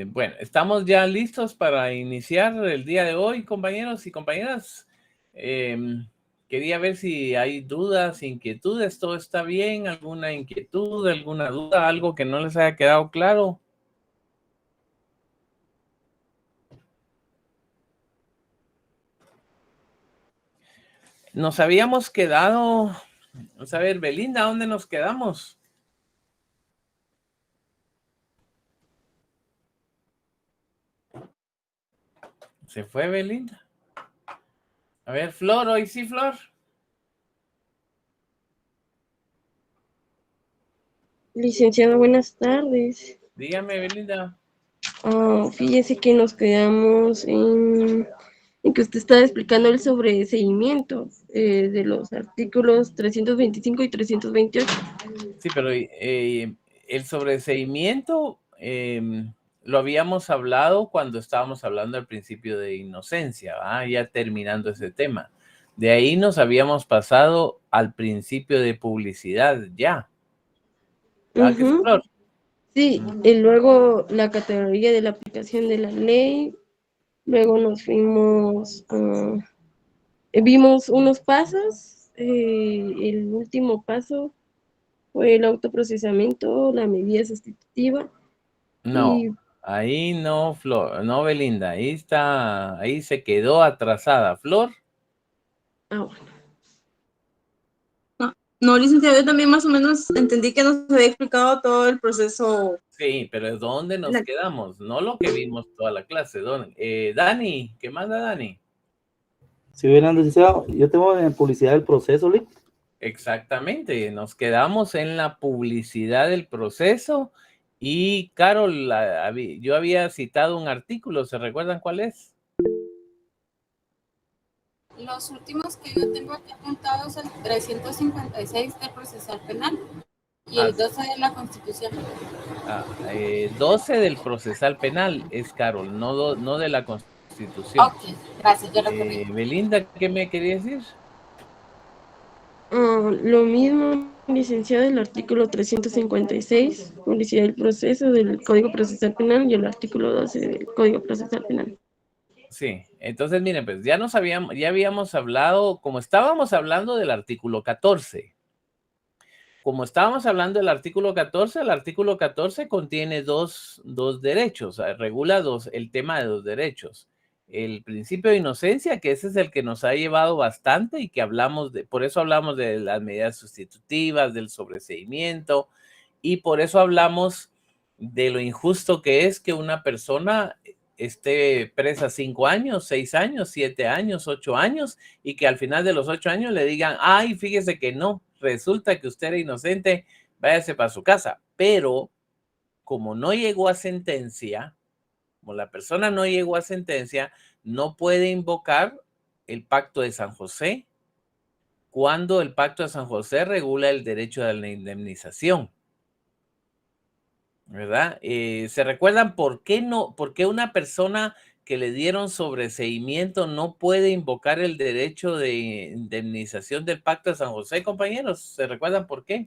Bueno, estamos ya listos para iniciar el día de hoy, compañeros y compañeras. Quería ver si hay dudas, inquietudes, todo está bien, alguna inquietud, alguna duda, algo que no les haya quedado claro. Nos habíamos quedado, vamos a ver, Belinda, ¿dónde nos quedamos? Se fue Belinda. A ver, Flor, hoy sí, Flor. Licenciado, buenas tardes. Dígame, Belinda. Fíjese que nos quedamos en que usted estaba explicando el sobreseimiento de los artículos 325 y 328. Sí, pero el sobreseimiento lo habíamos hablado cuando estábamos hablando al principio de inocencia, ¿va? Ya terminando ese tema. De ahí nos habíamos pasado al principio de publicidad, ya. ¿Va que sí, Flor? Sí, y luego la categoría de la aplicación de la ley, luego nos fuimos, vimos unos pasos, el último paso fue el autoprocesamiento, la medida sustitutiva. No, Y ahí no, Flor, no, Belinda, ahí está, ahí se quedó atrasada. Flor. bueno. No, licenciado, yo también más o menos entendí que nos había explicado todo el proceso. Sí, pero ¿dónde nos quedamos? No lo que vimos toda la clase. Dani, ¿qué manda Dani? Si hubieran licenciado, yo tengo en publicidad del proceso, ¿sí? Exactamente, nos quedamos en la publicidad del proceso y Carol, yo había citado un artículo, ¿se recuerdan cuál es? Los últimos que yo tengo aquí apuntados, el 356 del procesal penal y el 12 de la Constitución. 12 del procesal penal es, Carol, no de la Constitución. Ok, gracias, yo lo corrijo. Belinda, ¿qué me quería decir? Lo mismo, licenciado, el artículo 356, publicidad del proceso del Código Procesal Penal, y el artículo 12 del Código Procesal Penal. Sí, entonces miren, pues ya habíamos hablado, como estábamos hablando del artículo 14. Como estábamos hablando del artículo 14, el artículo 14 contiene dos derechos, regula el tema de dos derechos. El principio de inocencia, que ese es el que nos ha llevado bastante y que por eso hablamos de las medidas sustitutivas, del sobreseimiento, y por eso hablamos de lo injusto que es que una persona esté presa 5 años, 6 años, 7 años, 8 años, y que al final de los 8 años le digan, ay, fíjese que no, resulta que usted era inocente, váyase para su casa. Pero como no llegó a sentencia, como la persona no llegó a sentencia, no puede invocar el Pacto de San José cuando el Pacto de San José regula el derecho a la indemnización. ¿Verdad? ¿Se recuerdan por qué una persona que le dieron sobreseimiento no puede invocar el derecho de indemnización del Pacto de San José, compañeros? ¿Se recuerdan por qué?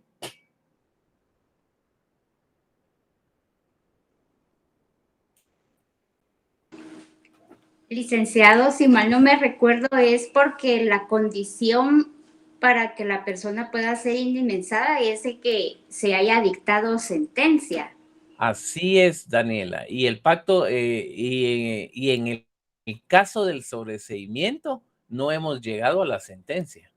Licenciado, si mal no me recuerdo, es porque la condición para que la persona pueda ser indemnizada es de que se haya dictado sentencia. Así es, Daniela. Y el pacto, y en el caso del sobreseimiento, no hemos llegado a la sentencia,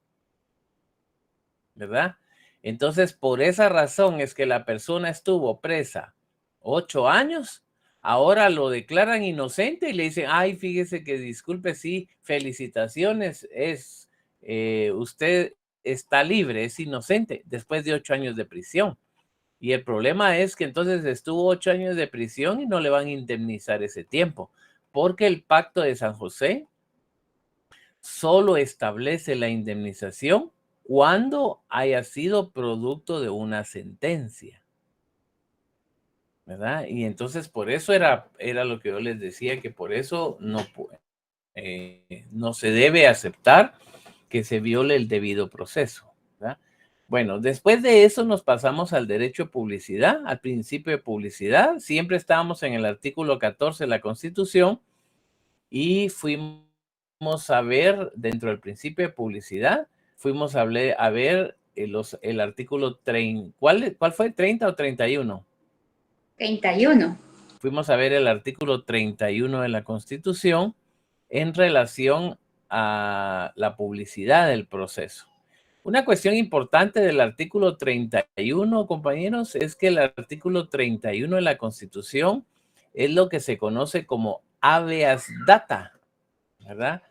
¿verdad? Entonces, por esa razón es que la persona estuvo presa 8 años, ahora lo declaran inocente y le dicen, ay, fíjese que disculpe, sí, felicitaciones, usted está libre, es inocente, después de 8 años de prisión. Y el problema es que entonces estuvo 8 años de prisión y no le van a indemnizar ese tiempo, porque el Pacto de San José solo establece la indemnización cuando haya sido producto de una sentencia, ¿verdad? Y entonces por eso era lo que yo les decía, que por eso no se debe aceptar que se viole el debido proceso, ¿verdad? Bueno, después de eso nos pasamos al derecho de publicidad, al principio de publicidad. Siempre estábamos en el artículo 14 de la Constitución y fuimos a ver dentro del principio de publicidad, fuimos a ver el artículo 30. ¿Cuál fue? ¿30 o 31? 31. Fuimos a ver el artículo 31 de la Constitución en relación a la publicidad del proceso. Una cuestión importante del artículo 31, compañeros, es que el artículo 31 de la Constitución es lo que se conoce como habeas data, ¿verdad?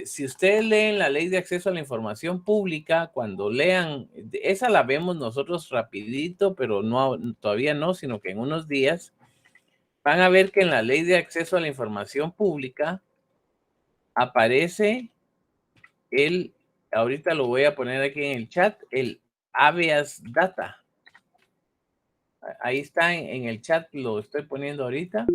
Si ustedes leen la Ley de Acceso a la Información Pública, cuando lean, esa la vemos nosotros rapidito, pero no, todavía no, sino que en unos días van a ver que en la Ley de Acceso a la Información Pública aparece ahorita lo voy a poner aquí en el chat, el habeas data. Ahí está en el chat, lo estoy poniendo ahorita.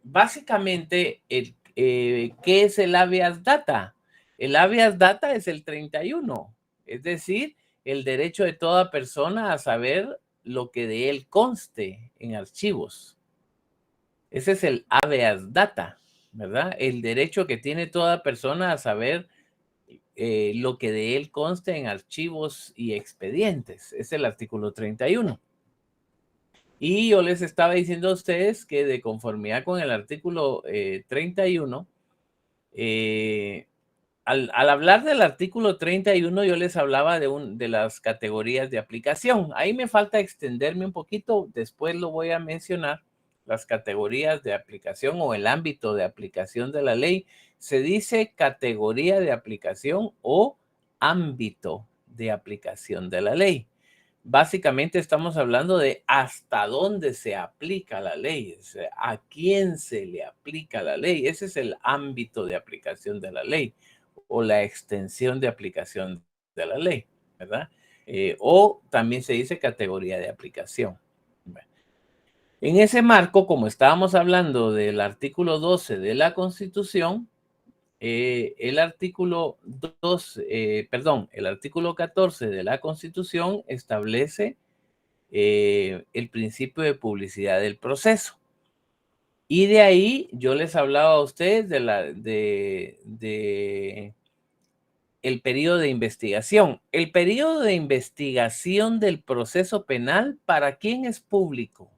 Básicamente, ¿qué es el habeas data? El habeas data es el 31, es decir, el derecho de toda persona a saber lo que de él conste en archivos. Ese es el habeas data, ¿verdad? El derecho que tiene toda persona a saber lo que de él conste en archivos y expedientes. Es el artículo 31. Y yo les estaba diciendo a ustedes que de conformidad con el artículo 31, al hablar del artículo 31, yo les hablaba de las categorías de aplicación. Ahí me falta extenderme un poquito, después lo voy a mencionar, las categorías de aplicación o el ámbito de aplicación de la ley. Se dice categoría de aplicación o ámbito de aplicación de la ley. Básicamente estamos hablando de hasta dónde se aplica la ley, o sea, a quién se le aplica la ley. Ese es el ámbito de aplicación de la ley o la extensión de aplicación de la ley, ¿verdad? O también se dice categoría de aplicación. En ese marco, como estábamos hablando del artículo 12 de la Constitución, el artículo 14 de la Constitución establece el principio de publicidad del proceso. Y de ahí yo les hablaba a ustedes de el periodo de investigación. El periodo de investigación del proceso penal, ¿para quién es público?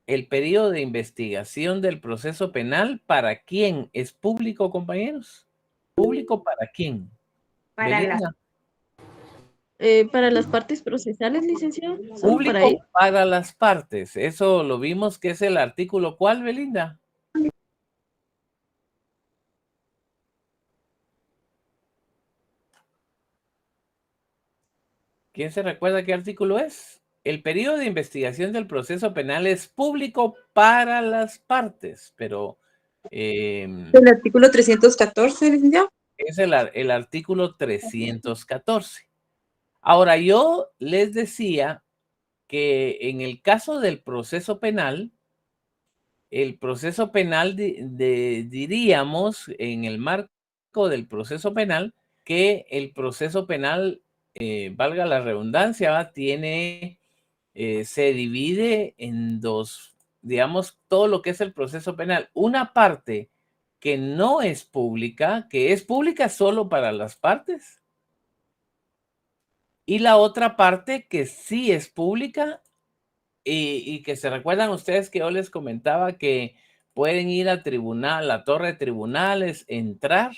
El periodo de investigación del proceso penal, ¿para quién es público, compañeros? ¿Público para quién? Belinda. Para las partes procesales, licenciado. ¿Solo para Público él? para las partes. Eso lo vimos que es el artículo ¿cuál, Belinda? ¿Quién se recuerda qué artículo es? El periodo de investigación del proceso penal es público para las partes, pero El artículo 314, licenciado. es el artículo 314. Ahora, yo les decía que en el caso del proceso penal, el proceso penal diríamos en el marco del proceso penal que el proceso penal, valga la redundancia, se divide en dos, digamos, todo lo que es el proceso penal. Una parte que no es pública, que es pública solo para las partes, y la otra parte que sí es pública y que se recuerdan ustedes que yo les comentaba que pueden ir al tribunal, la torre de tribunales, entrar,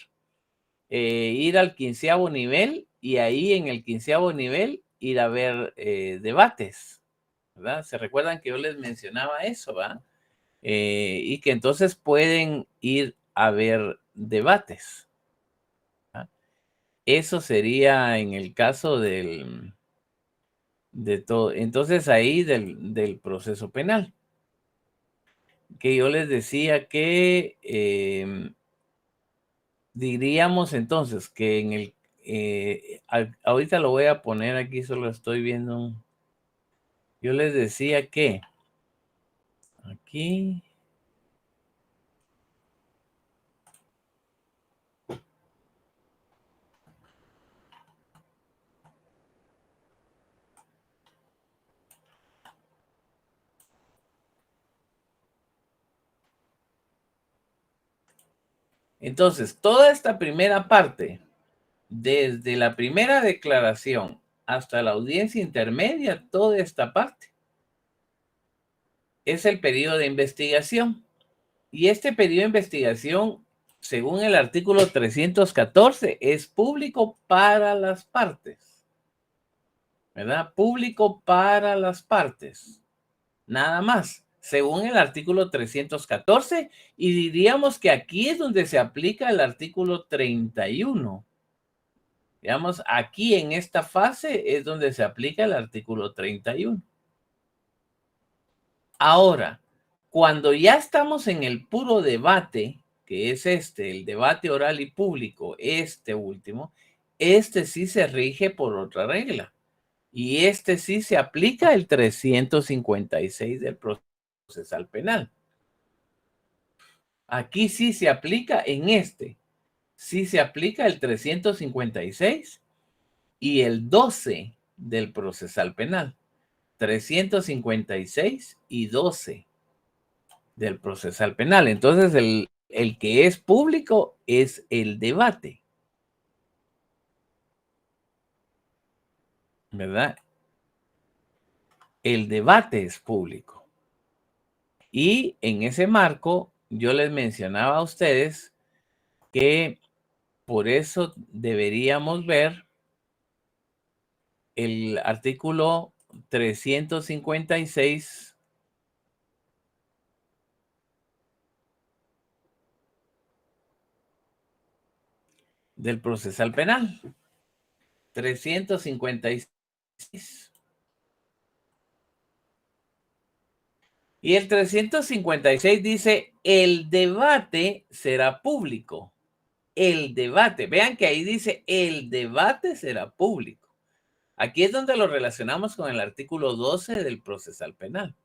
ir al 15º nivel y ahí en el 15º nivel ir a ver debates, ¿verdad? Se recuerdan que yo les mencionaba eso, ¿verdad? Y que entonces pueden ir a ver debates. ¿Verdad? Eso sería en el caso de todo, entonces ahí del proceso penal. Que yo les decía que diríamos entonces que en el, ahorita lo voy a poner aquí, solo estoy viendo. Yo les decía que aquí. Entonces, toda esta primera parte, desde la primera declaración hasta la audiencia intermedia, toda esta parte es el periodo de investigación. Y este periodo de investigación, según el artículo 314, es público para las partes. ¿Verdad? Público para las partes. Nada más, según el artículo 314, y diríamos que aquí es donde se aplica el artículo 31. Digamos, aquí en esta fase es donde se aplica el artículo 31. Ahora, cuando ya estamos en el puro debate, que es el debate oral y público, este último, este sí se rige por otra regla. Y este sí se aplica el 356 del procesal penal. Aquí sí se aplica sí se aplica el 356 y el 12 del procesal penal. 356 y 12 del procesal penal. Entonces, el que es público es el debate. ¿Verdad? El debate es público. Y en ese marco, yo les mencionaba a ustedes que por eso deberíamos ver el artículo 356 del procesal penal. 356. Y el 356 dice, el debate será público. El debate. Vean que ahí dice, el debate será público. Aquí es donde lo relacionamos con el artículo 12 del procesal penal.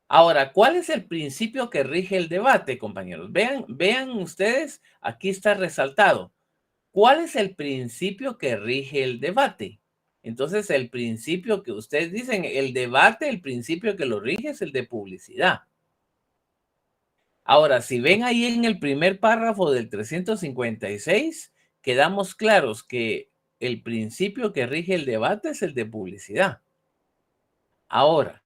Ahora, ¿cuál es el principio que rige el debate, compañeros? Vean ustedes, aquí está resaltado. ¿Cuál es el principio que rige el debate? Entonces, el principio que ustedes dicen, el debate, el principio que lo rige es el de publicidad. Ahora, si ven ahí en el primer párrafo del 356, quedamos claros que el principio que rige el debate es el de publicidad. Ahora,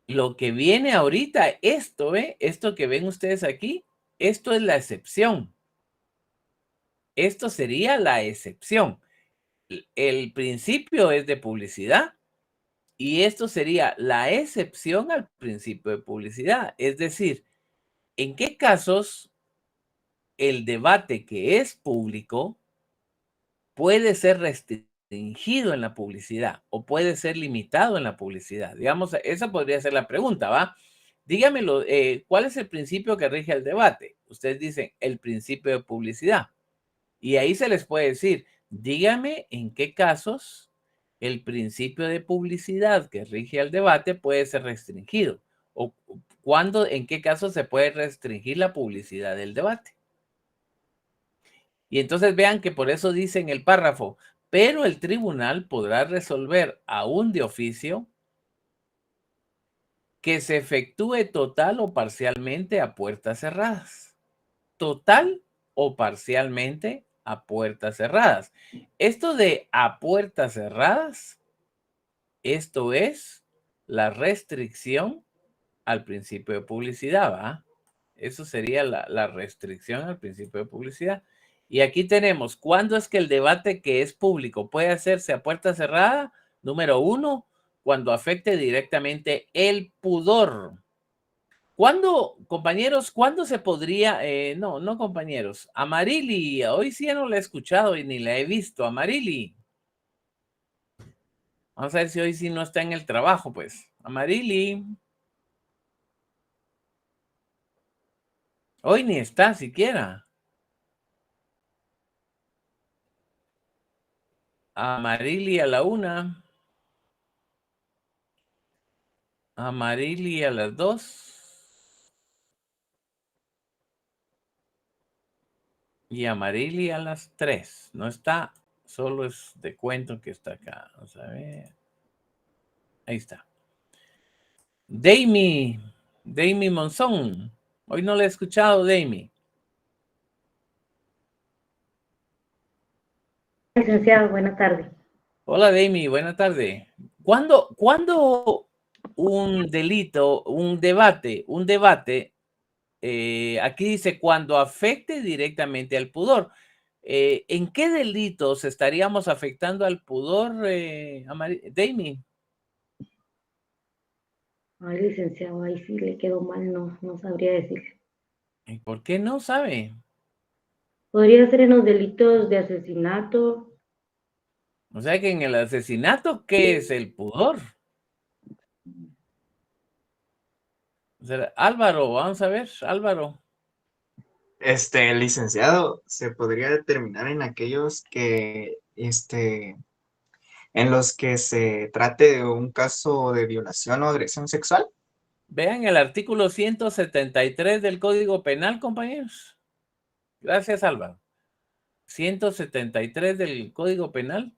lo que viene ahorita, esto que ven ustedes aquí, esto es la excepción. Esto sería la excepción. El principio es de publicidad y esto sería la excepción al principio de publicidad. Es decir, ¿en qué casos el debate que es público puede ser restringido en la publicidad o puede ser limitado en la publicidad? Digamos, esa podría ser la pregunta, ¿va? Dígamelo, ¿cuál es el principio que rige el debate? Ustedes dicen el principio de publicidad. Y ahí se les puede decir, dígame en qué casos el principio de publicidad que rige el debate puede ser restringido. O cuándo, en qué casos se puede restringir la publicidad del debate. Y entonces vean que por eso dice en el párrafo, pero el tribunal podrá resolver aún de oficio que se efectúe total o parcialmente a puertas cerradas. Total o parcialmente a puertas cerradas. Esto de a puertas cerradas, esto es la restricción al principio de publicidad, ¿va? Eso sería la restricción al principio de publicidad. Y aquí tenemos, ¿cuándo es que el debate que es público puede hacerse a puerta cerrada? Número 1, cuando afecte directamente el pudor. ¿Cuándo, compañeros, cuándo se podría, no compañeros, Amarili, hoy sí ya no la he escuchado y ni la he visto, Amarili. Vamos a ver si hoy sí no está en el trabajo, pues. Amarili. Hoy ni está siquiera. Amarili a la 1. Amarili a las 2. Y Amarili a las 3. No está, solo es de cuento que está acá. Vamos a ver. Ahí está. Damie Monzón. Hoy no le he escuchado, Dami. Licenciado, buenas tardes. Hola, Dami, buena tarde. ¿Cuándo un delito, un debate, aquí dice cuando afecte directamente al pudor? ¿En qué delitos estaríamos afectando al pudor, Dami? Ay, licenciado, ahí sí le quedó mal, no sabría decir. ¿Y por qué no sabe? Podría ser en los delitos de asesinato. O sea que en el asesinato, ¿qué es el pudor? O sea, Álvaro, vamos a ver, Álvaro. Licenciado, se podría determinar en aquellos que, en los que se trate de un caso de violación o agresión sexual. Vean el artículo 173 del Código Penal, compañeros. Gracias, Álvaro. 173 del Código Penal.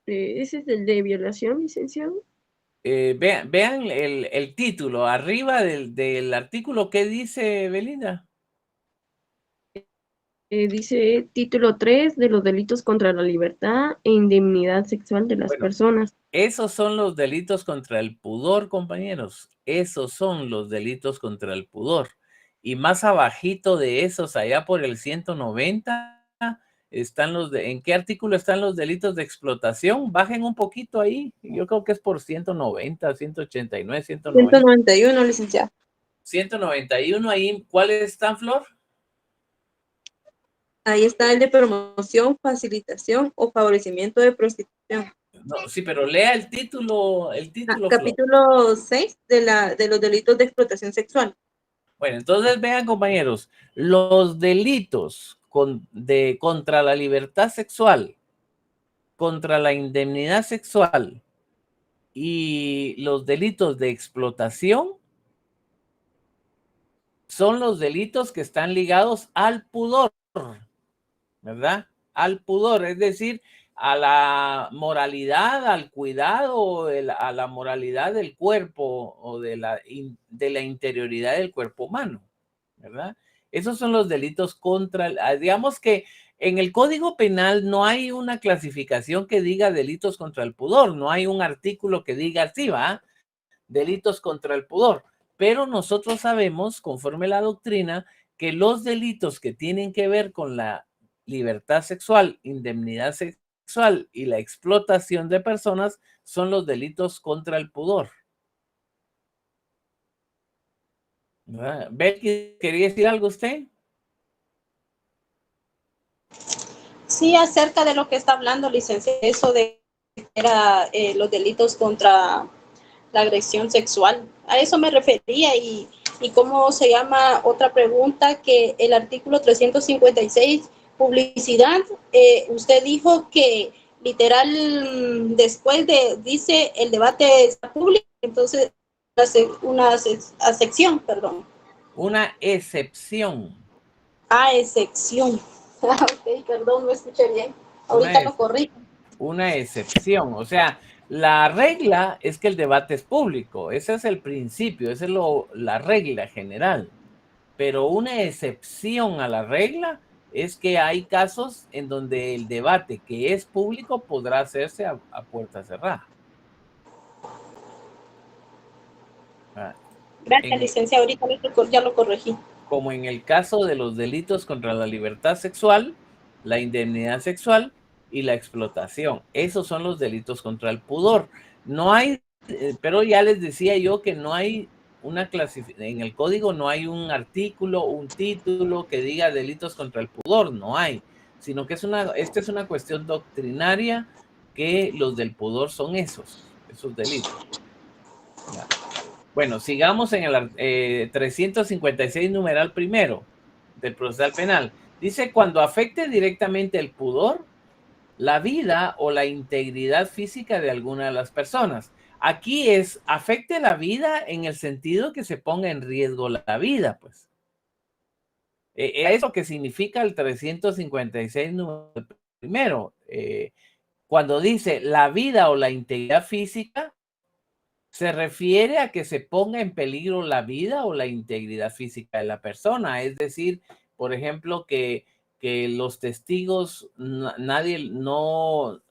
¿Ese es el de violación, licenciado? Vean el título, arriba del artículo, ¿qué dice, Belinda? Dice título 3 de los delitos contra la libertad e indemnidad sexual de las Bueno, personas. esos son los delitos contra el pudor, compañeros. Esos son los delitos contra el pudor. Y más abajito de esos, allá por el 190, están ¿en qué artículo están los delitos de explotación? Bajen un poquito ahí. Yo creo que es por 190, 189, 190. 191, licenciado. 191 ahí. ¿Cuáles están, Flor? Ahí está el de promoción, facilitación o favorecimiento de prostitución. No, sí, pero lea el título, Flor. Capítulo 6 de los delitos de explotación sexual. Bueno, entonces vean, compañeros, los delitos contra la libertad sexual, contra la indemnidad sexual y los delitos de explotación son los delitos que están ligados al pudor, ¿verdad? Al pudor, es decir, a la moralidad, al cuidado, a la moralidad del cuerpo o de la interioridad del cuerpo humano, ¿verdad? Esos son los delitos digamos que en el Código Penal no hay una clasificación que diga delitos contra el pudor, no hay un artículo que diga así, ¿va? Delitos contra el pudor, pero nosotros sabemos, conforme la doctrina, que los delitos que tienen que ver con la libertad sexual, indemnidad sexual y la explotación de personas son los delitos contra el pudor. Becky, ¿quería decir algo usted? Sí, acerca de lo que está hablando, licenciado, eso de los delitos contra la agresión sexual. A eso me refería y cómo se llama otra pregunta, que el artículo 356, publicidad, usted dijo que literal después dice el debate está público, entonces una sección, perdón. Una excepción. Excepción. Ok, perdón, no escuché bien. Ahorita lo corrijo. Una excepción, o sea, la regla es que el debate es público, ese es el principio, esa es la regla general, pero una excepción a la regla es que hay casos en donde el debate que es público podrá hacerse a puerta cerrada. Gracias, licenciado, ahorita ya lo corregí. Como en el caso de los delitos contra la libertad sexual, la indemnidad sexual y la explotación. Esos son los delitos contra el pudor. No hay, pero ya les decía yo que no hay una clasificación, en el código no hay un artículo, un título que diga delitos contra el pudor, no hay, sino que esta es una cuestión doctrinaria, que los del pudor son esos delitos. Ya. Bueno, sigamos en el 356 numeral primero del procesal penal. Dice, cuando afecte directamente el pudor, la vida o la integridad física de alguna de las personas. Aquí afecte la vida en el sentido que se ponga en riesgo la vida, pues. Eso que significa el 356 numeral primero. Cuando dice la vida o la integridad física, se refiere a que se ponga en peligro la vida o la integridad física de la persona. Es decir, por ejemplo, que los testigos, nadie no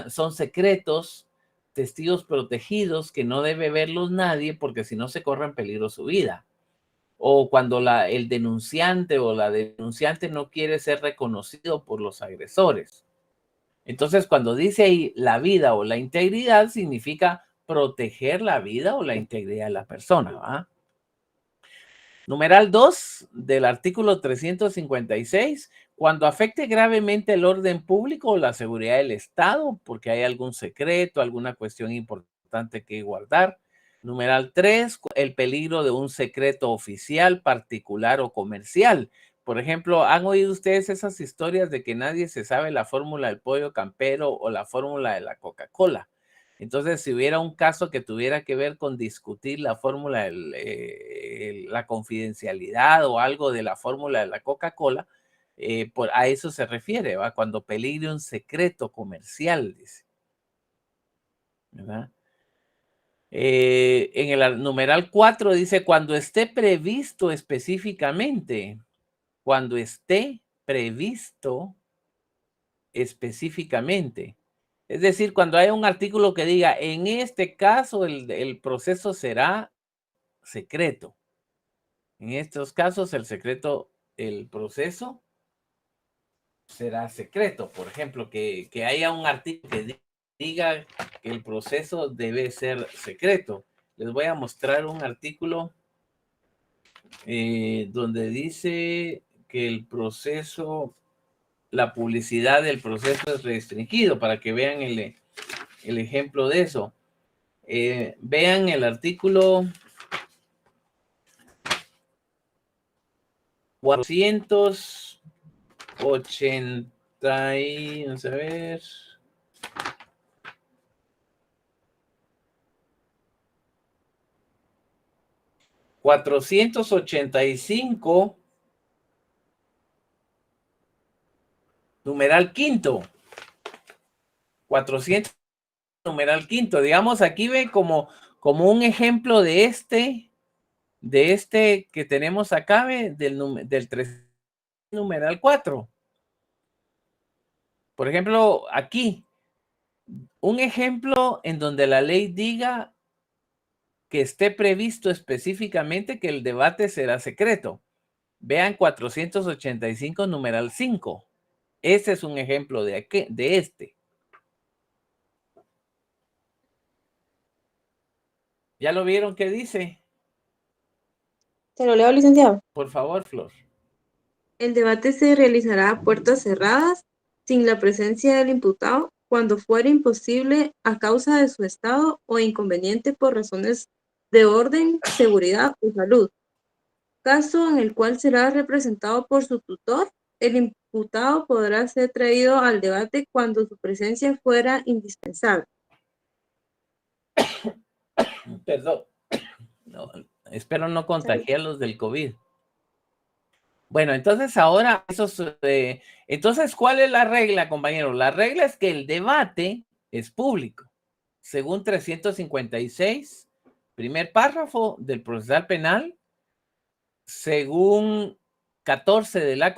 son secretos, testigos protegidos que no debe verlos nadie porque si no se corre en peligro su vida. O cuando el denunciante o la denunciante no quiere ser reconocido por los agresores. Entonces, cuando dice ahí la vida o la integridad, significa proteger la vida o la integridad de la persona, ¿va? Numeral 2 del artículo 356, cuando afecte gravemente el orden público o la seguridad del Estado, porque hay algún secreto, alguna cuestión importante que guardar. Numeral 3, el peligro de un secreto oficial, particular o comercial. Por ejemplo, ¿han oído ustedes esas historias de que nadie se sabe la fórmula del pollo campero o la fórmula de la Coca-Cola? Entonces, si hubiera un caso que tuviera que ver con discutir la fórmula, la confidencialidad o algo de la fórmula de la Coca-Cola, a eso se refiere, ¿va? Cuando peligre un secreto comercial, dice. ¿Verdad? En el numeral 4 dice, cuando esté previsto específicamente, cuando esté previsto específicamente. Es decir, cuando hay un artículo que diga, en este caso el proceso será secreto. En estos casos el proceso será secreto. Por ejemplo, que haya un artículo que diga que el proceso debe ser secreto. Les voy a mostrar un artículo donde dice que el proceso, la publicidad del proceso es restringido, para que vean el ejemplo de eso. Vean el artículo 480 y, vamos a ver. ...485... numeral quinto. 400 numeral quinto. Digamos, aquí ven como un ejemplo de este que tenemos acá, del 3 numeral 4. Por ejemplo, aquí, un ejemplo en donde la ley diga que esté previsto específicamente que el debate será secreto. Vean 485 numeral 5. Ese es un ejemplo de este. ¿Ya lo vieron qué dice? ¿Te lo leo, licenciado? Por favor, Flor. El debate se realizará a puertas cerradas, sin la presencia del imputado, cuando fuera imposible a causa de su estado o inconveniente por razones de orden, seguridad o salud. Caso en el cual será representado por su tutor, el imputado podrá ser traído al debate cuando su presencia fuera indispensable. Perdón. No, espero no contagiarlos del COVID. Bueno, entonces ahora, entonces, ¿cuál es la regla, compañero? La regla es que el debate es público. Según 356, primer párrafo del procesal penal, según 14 de la,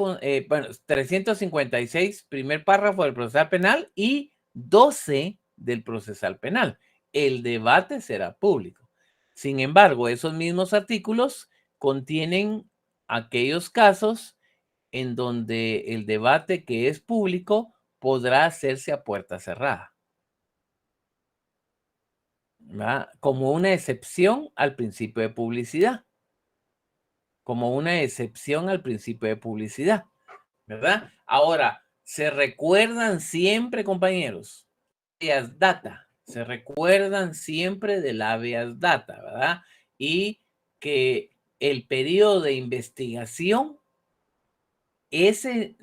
356, primer párrafo del procesal penal y 12 del procesal penal. El debate será público. Sin embargo, esos mismos artículos contienen aquellos casos en donde el debate que es público podrá hacerse a puerta cerrada, ¿verdad? Como una excepción al principio de publicidad. Como una excepción al principio de publicidad, ¿verdad? Ahora, se recuerdan siempre, compañeros, habeas data, se recuerdan siempre del habeas data, ¿verdad? Y que el periodo de investigación, ese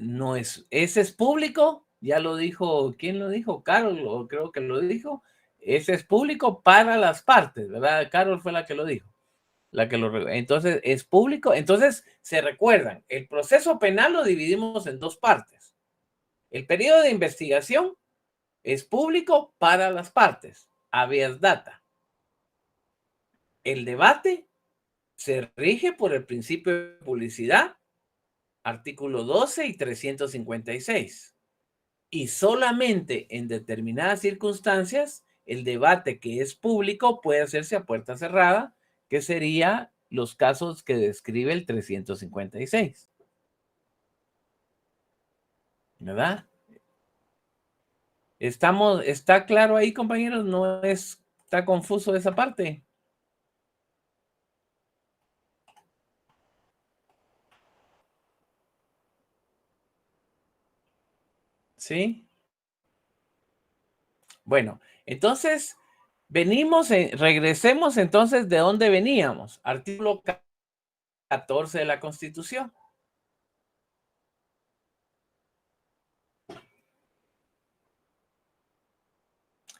es público, ya lo dijo, ¿quién lo dijo? Carol, o creo que lo dijo, ese es público para las partes, ¿verdad? Carol fue la que lo dijo. Entonces es público. Entonces se recuerdan, el proceso penal lo dividimos en dos partes. El periodo de investigación es público para las partes, habeas data. El debate se rige por el principio de publicidad, artículo 12 y 356. Y solamente en determinadas circunstancias, el debate que es público puede hacerse a puerta cerrada, que sería los casos que describe el 356. ¿Verdad? ¿Está claro ahí, compañeros? ¿No está confuso esa parte? ¿Sí? Bueno, entonces, regresemos entonces de dónde veníamos. Artículo 14 de la Constitución.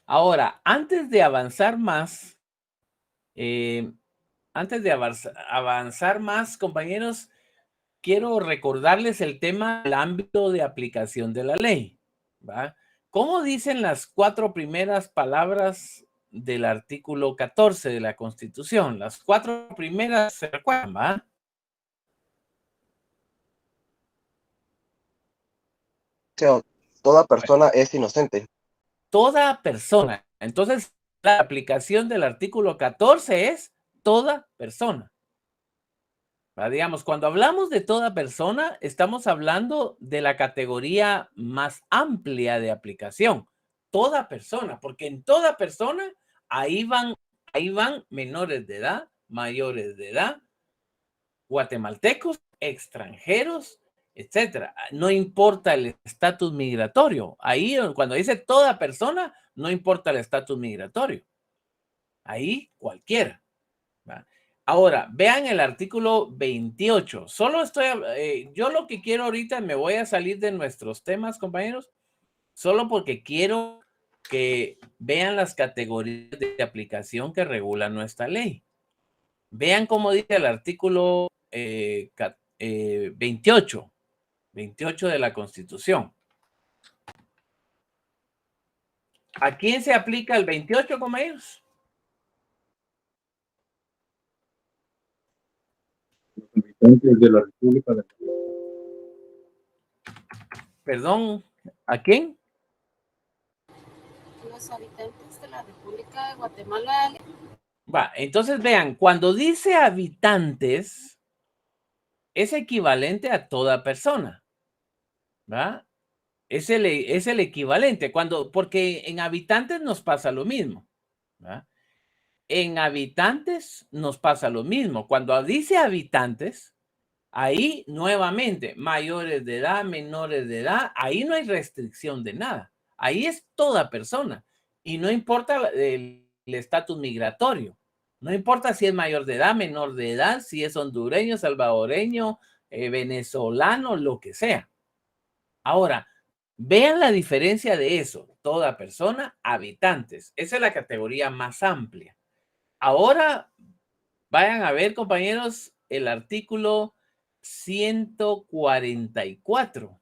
Ahora, antes de avanzar más, compañeros, quiero recordarles el tema del ámbito de aplicación de la ley, ¿va? ¿Cómo dicen las 4 primeras palabras del artículo 14 de la Constitución? Las 4 primeras se recuerdan, ¿va? Toda persona es inocente. Toda persona. Entonces, la aplicación del artículo 14 es toda persona. Digamos, cuando hablamos de toda persona, estamos hablando de la categoría más amplia de aplicación. Toda persona, porque en toda persona ahí van menores de edad, mayores de edad, guatemaltecos, extranjeros, etcétera. No importa el estatus migratorio. Ahí, cuando dice toda persona, no importa el estatus migratorio. Ahí cualquiera. ¿Va? Ahora, vean el artículo 28. Yo lo que quiero ahorita, me voy a salir de nuestros temas, compañeros, solo porque quiero que vean las categorías de aplicación que regula nuestra ley. Vean cómo dice el artículo 28 de la Constitución. ¿A quién se aplica el 28, compañeros? Habitantes de la República de Perdón, ¿a quién? Los habitantes de la República de Guatemala. Va, entonces vean, cuando dice habitantes, es equivalente a toda persona, ¿va? Es el equivalente, porque en habitantes nos pasa lo mismo, ¿va? En habitantes nos pasa lo mismo. Cuando dice habitantes, ahí nuevamente, mayores de edad, menores de edad, ahí no hay restricción de nada. Ahí es toda persona. Y no importa el estatus migratorio. No importa si es mayor de edad, menor de edad, si es hondureño, salvadoreño, venezolano, lo que sea. Ahora, vean la diferencia de eso. Toda persona, habitantes. Esa es la categoría más amplia. Ahora, vayan a ver, compañeros, el artículo 144.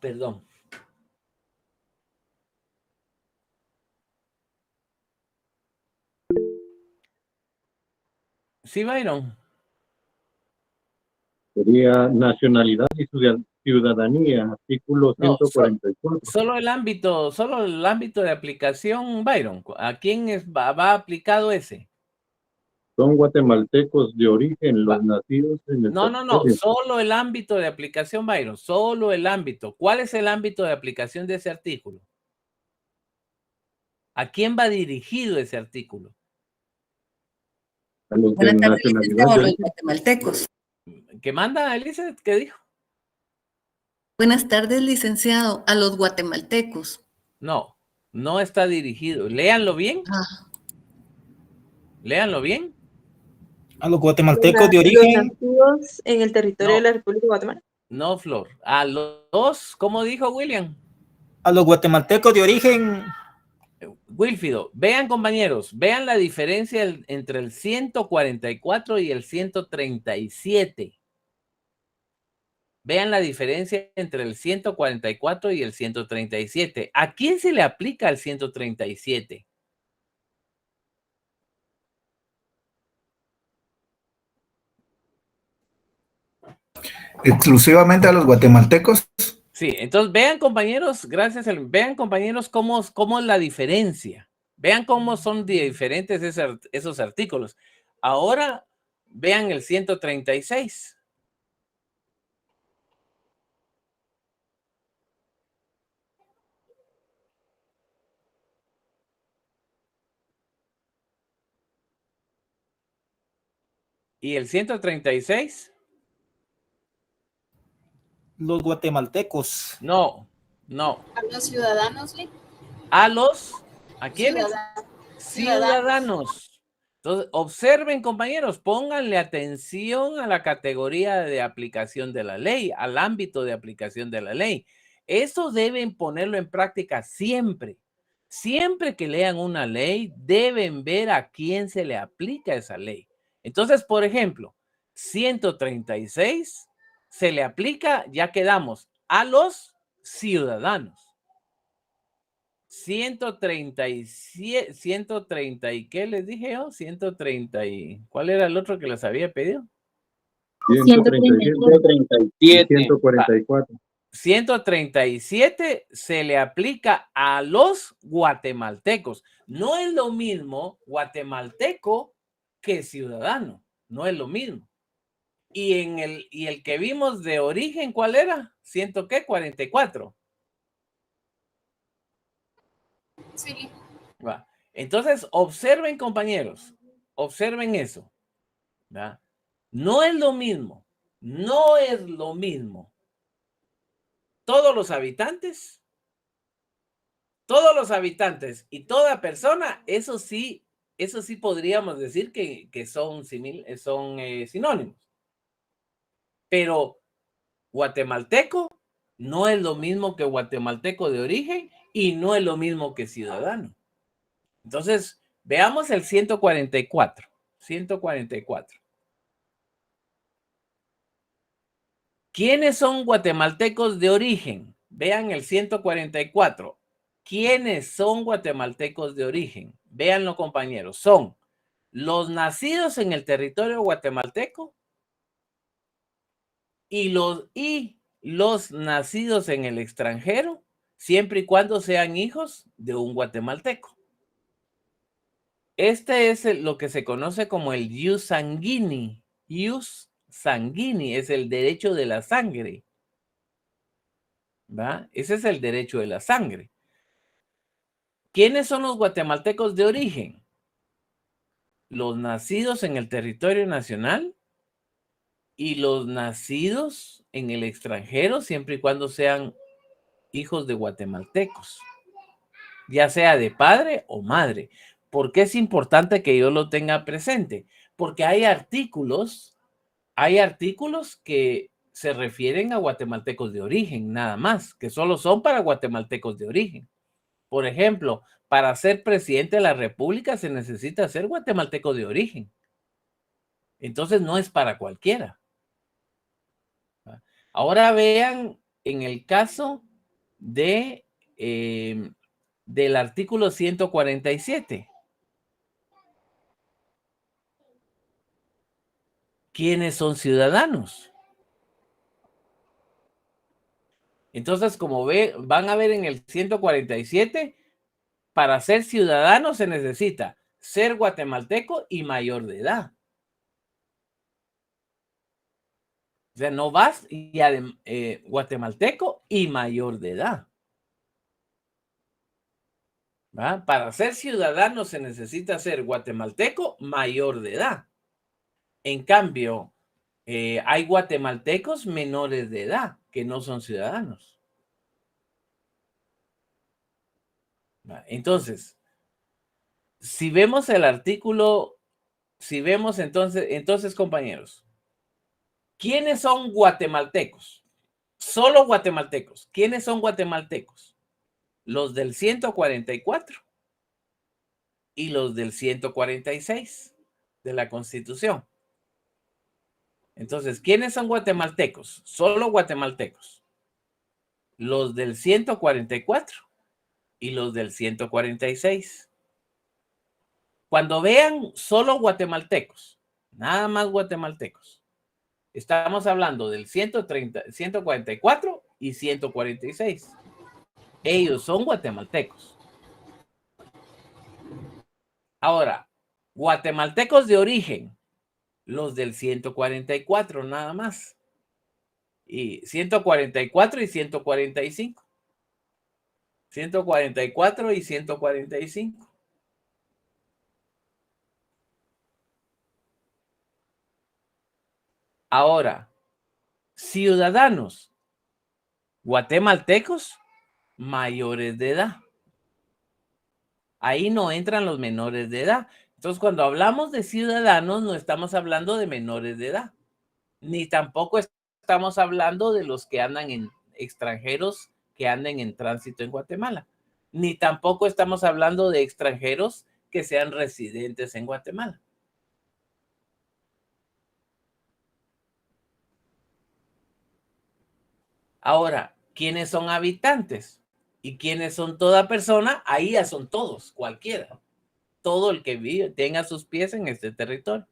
Perdón. Sí, Byron. sería nacionalidad y ciudadanía, artículo 144. Solo el ámbito de aplicación, Byron. ¿A quién va aplicado ese? Son guatemaltecos de origen, los nacidos en el No, territorio. solo el ámbito de aplicación, Byron, solo el ámbito. ¿Cuál es el ámbito de aplicación de ese artículo? ¿A quién va dirigido ese artículo? A los de nacionalidad de los guatemaltecos. ¿Qué manda, Elizabeth? ¿Qué dijo? Buenas tardes, licenciado. A los guatemaltecos. No está dirigido. Léanlo bien. Léanlo bien. A los guatemaltecos de origen. Los nacidos en el territorio de la República de Guatemala. No, Flor. A los, ¿cómo dijo William? A los guatemaltecos de origen. Wilfido, vean, compañeros, vean la diferencia entre el 144 y el 137. Vean la diferencia entre el 144 y el 137. ¿A quién se le aplica el 137? Exclusivamente a los guatemaltecos. Sí, entonces vean compañeros, vean compañeros cómo es la diferencia. Vean cómo son diferentes esos artículos. Ahora vean el 136. ¿Y el 136? Los guatemaltecos. No. A los ciudadanos, ¿sí? ¿A quiénes? Ciudadanos. Entonces, observen, compañeros, pónganle atención a la categoría de aplicación de la ley, al ámbito de aplicación de la ley. Eso deben ponerlo en práctica siempre. Siempre que lean una ley, deben ver a quién se le aplica esa ley. Entonces, por ejemplo, 136 se le aplica, ya quedamos, a los ciudadanos. 137, 130 y ¿qué les dije yo? 130 y ¿cuál era el otro que les había pedido? 137 y 144. 137 se le aplica a los guatemaltecos. No es lo mismo guatemalteco que ciudadano. No es lo mismo. Y el que vimos de origen, ¿cuál era? ¿44? Sí. Va. Entonces, observen, compañeros, observen eso. ¿Va? No es lo mismo, no es lo mismo. Todos los habitantes y toda persona, eso sí podríamos decir que son sinónimos. Pero guatemalteco no es lo mismo que guatemalteco de origen y no es lo mismo que ciudadano. Entonces, veamos el 144. 144. ¿Quiénes son guatemaltecos de origen? Vean el 144. ¿Quiénes son guatemaltecos de origen? Véanlo, compañeros. Son los nacidos en el territorio guatemalteco y los nacidos en el extranjero, siempre y cuando sean hijos de un guatemalteco. Este es lo que se conoce como el ius sanguini. Ius sanguini es el derecho de la sangre. ¿Va? Ese es el derecho de la sangre. ¿Quiénes son los guatemaltecos de origen? Los nacidos en el territorio nacional y los nacidos en el extranjero, siempre y cuando sean hijos de guatemaltecos, ya sea de padre o madre. ¿Por qué es importante que yo lo tenga presente? Porque hay artículos que se refieren a guatemaltecos de origen, nada más, que solo son para guatemaltecos de origen. Por ejemplo, para ser presidente de la República se necesita ser guatemalteco de origen. Entonces no es para cualquiera. Ahora vean en el caso del artículo 147. ¿Quiénes son ciudadanos? Entonces, como van a ver en el 147, para ser ciudadano se necesita ser guatemalteco y mayor de edad. O sea, no vas y guatemalteco y mayor de edad. ¿Va? Para ser ciudadano se necesita ser guatemalteco mayor de edad. En cambio, hay guatemaltecos menores de edad que no son ciudadanos. ¿Va? Entonces, si vemos el artículo, entonces, compañeros, ¿quiénes son guatemaltecos? Solo guatemaltecos. ¿Quiénes son guatemaltecos? Los del 144 y los del 146 de la Constitución. Entonces, ¿quiénes son guatemaltecos? Solo guatemaltecos. Los del 144 y los del 146. Cuando vean solo guatemaltecos, nada más guatemaltecos, estamos hablando del 144 y 146. Ellos son guatemaltecos. Ahora, guatemaltecos de origen, los del 144 nada más. Y 144 y 145. 144 y 145. Ahora, ciudadanos guatemaltecos mayores de edad. Ahí no entran los menores de edad. Entonces, cuando hablamos de ciudadanos, no estamos hablando de menores de edad, ni tampoco estamos hablando de los que andan en extranjeros que anden en tránsito en Guatemala, ni tampoco estamos hablando de extranjeros que sean residentes en Guatemala. Ahora, ¿quiénes son habitantes? ¿Y quiénes son toda persona? Ahí ya son todos, cualquiera. Todo el que vive, tenga sus pies en este territorio.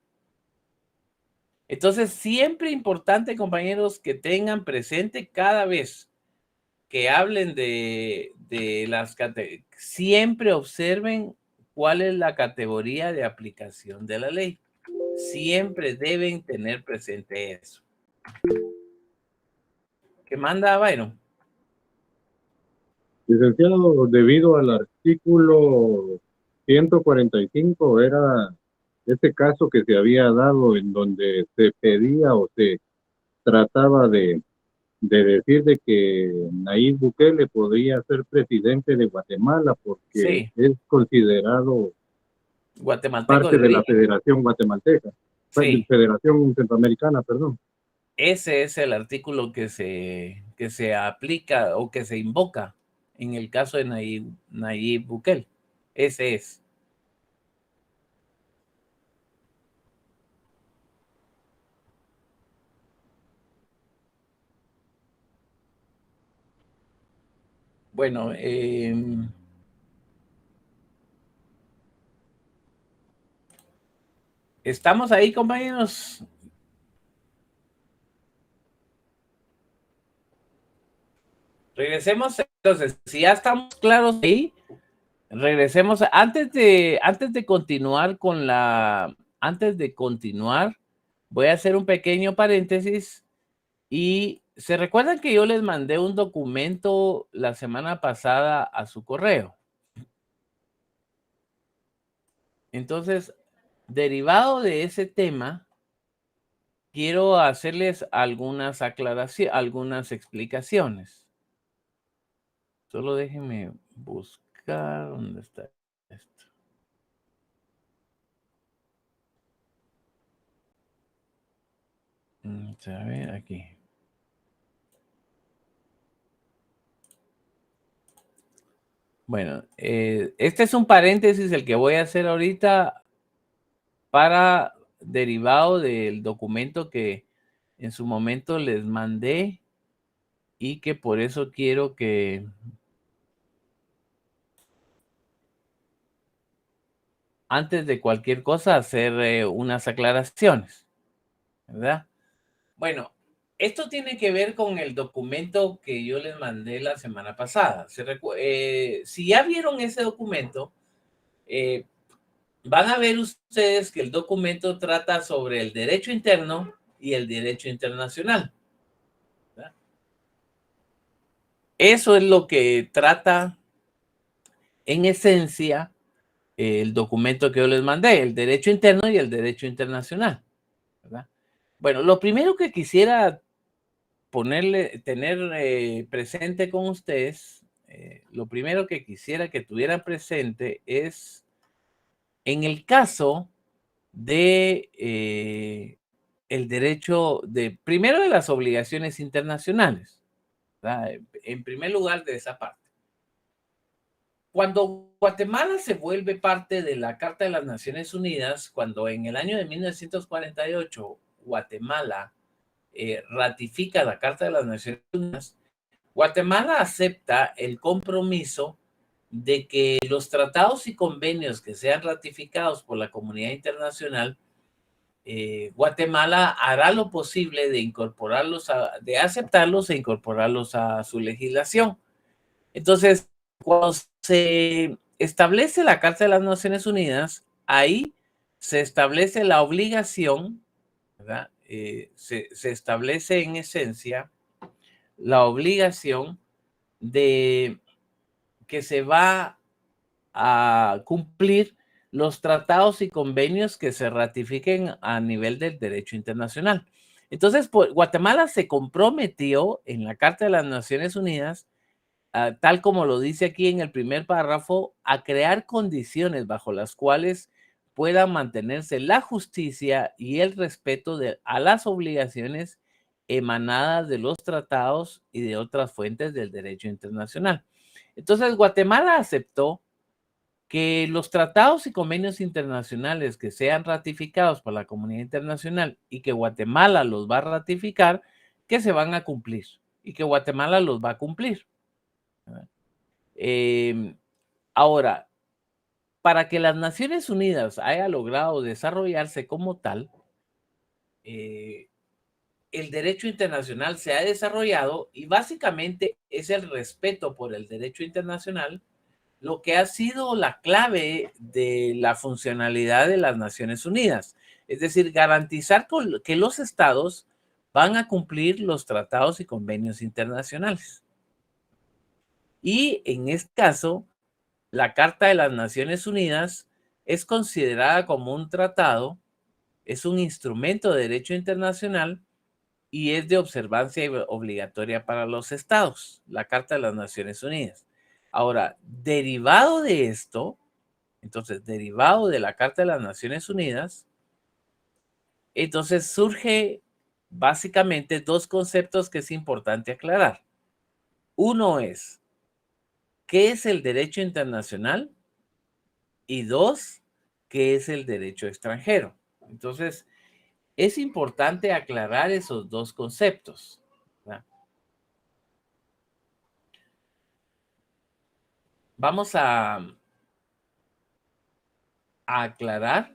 Entonces, siempre importante, compañeros, que tengan presente cada vez que hablen de las categorías, siempre observen cuál es la categoría de aplicación de la ley. Siempre deben tener presente eso. ¿Qué manda, Byron? Licenciado, debido al artículo 145, era este caso que se había dado en donde se pedía o se trataba de decir de que Nayib Bukele podría ser presidente de Guatemala porque Sí. es considerado Guatemalteco parte de de la origen. Federación Guatemalteca, Sí. Federación Centroamericana, perdón. Ese es el artículo que se aplica o que se invoca en el caso de Nayib Bukele. Ese es. Bueno, ¿estamos ahí, compañeros? Regresemos, entonces, si ya estamos claros ahí, regresemos. Antes de continuar voy a hacer un pequeño paréntesis. Y se recuerdan que yo les mandé un documento la semana pasada a su correo. Entonces, derivado de ese tema, quiero hacerles algunas aclaraciones, algunas explicaciones. Solo déjenme buscar dónde está esto. A ver, aquí. Bueno, este es un paréntesis el que voy a hacer ahorita para derivado del documento que en su momento les mandé y que por eso quiero que antes de cualquier cosa hacer unas aclaraciones, ¿verdad? Bueno, esto tiene que ver con el documento que yo les mandé la semana pasada. Si ya vieron ese documento, van a ver ustedes que el documento trata sobre el derecho interno y el derecho internacional, ¿verdad? Eso es lo que trata en esencia el documento que yo les mandé, el derecho interno y el derecho internacional, ¿verdad? Bueno, lo primero que quisiera tener presente con ustedes, lo primero que quisiera que tuvieran presente es en el caso de el derecho primero de las obligaciones internacionales, ¿verdad? En primer lugar de esa parte. Cuando Guatemala se vuelve parte de la Carta de las Naciones Unidas, cuando en el año de 1948 Guatemala ratifica la Carta de las Naciones Unidas, Guatemala acepta el compromiso de que los tratados y convenios que sean ratificados por la comunidad internacional, Guatemala hará lo posible de incorporarlos, de aceptarlos e incorporarlos a su legislación. Entonces, cuando se establece la Carta de las Naciones Unidas, ahí se establece la obligación, ¿verdad? Se establece en esencia la obligación de que se va a cumplir los tratados y convenios que se ratifiquen a nivel del derecho internacional. Entonces, Guatemala se comprometió en la Carta de las Naciones Unidas, tal como lo dice aquí en el primer párrafo, a crear condiciones bajo las cuales puedan mantenerse la justicia y el respeto a las obligaciones emanadas de los tratados y de otras fuentes del derecho internacional. Entonces, Guatemala aceptó que los tratados y convenios internacionales que sean ratificados por la comunidad internacional y que Guatemala los va a ratificar, que se van a cumplir y que Guatemala los va a cumplir. Ahora, para que las Naciones Unidas haya logrado desarrollarse como tal, el derecho internacional se ha desarrollado y básicamente es el respeto por el derecho internacional lo que ha sido la clave de la funcionalidad de las Naciones Unidas. Es decir, garantizar que los estados van a cumplir los tratados y convenios internacionales. Y en este caso, la Carta de las Naciones Unidas es considerada como un tratado, es un instrumento de derecho internacional y es de observancia obligatoria para los estados, la Carta de las Naciones Unidas. Ahora, derivado de esto, entonces, derivado de la Carta de las Naciones Unidas, entonces surge básicamente dos conceptos que es importante aclarar. Uno es, ¿qué es el derecho internacional? Y dos, ¿qué es el derecho extranjero? Entonces, es importante aclarar esos dos conceptos, ¿verdad? Vamos a aclarar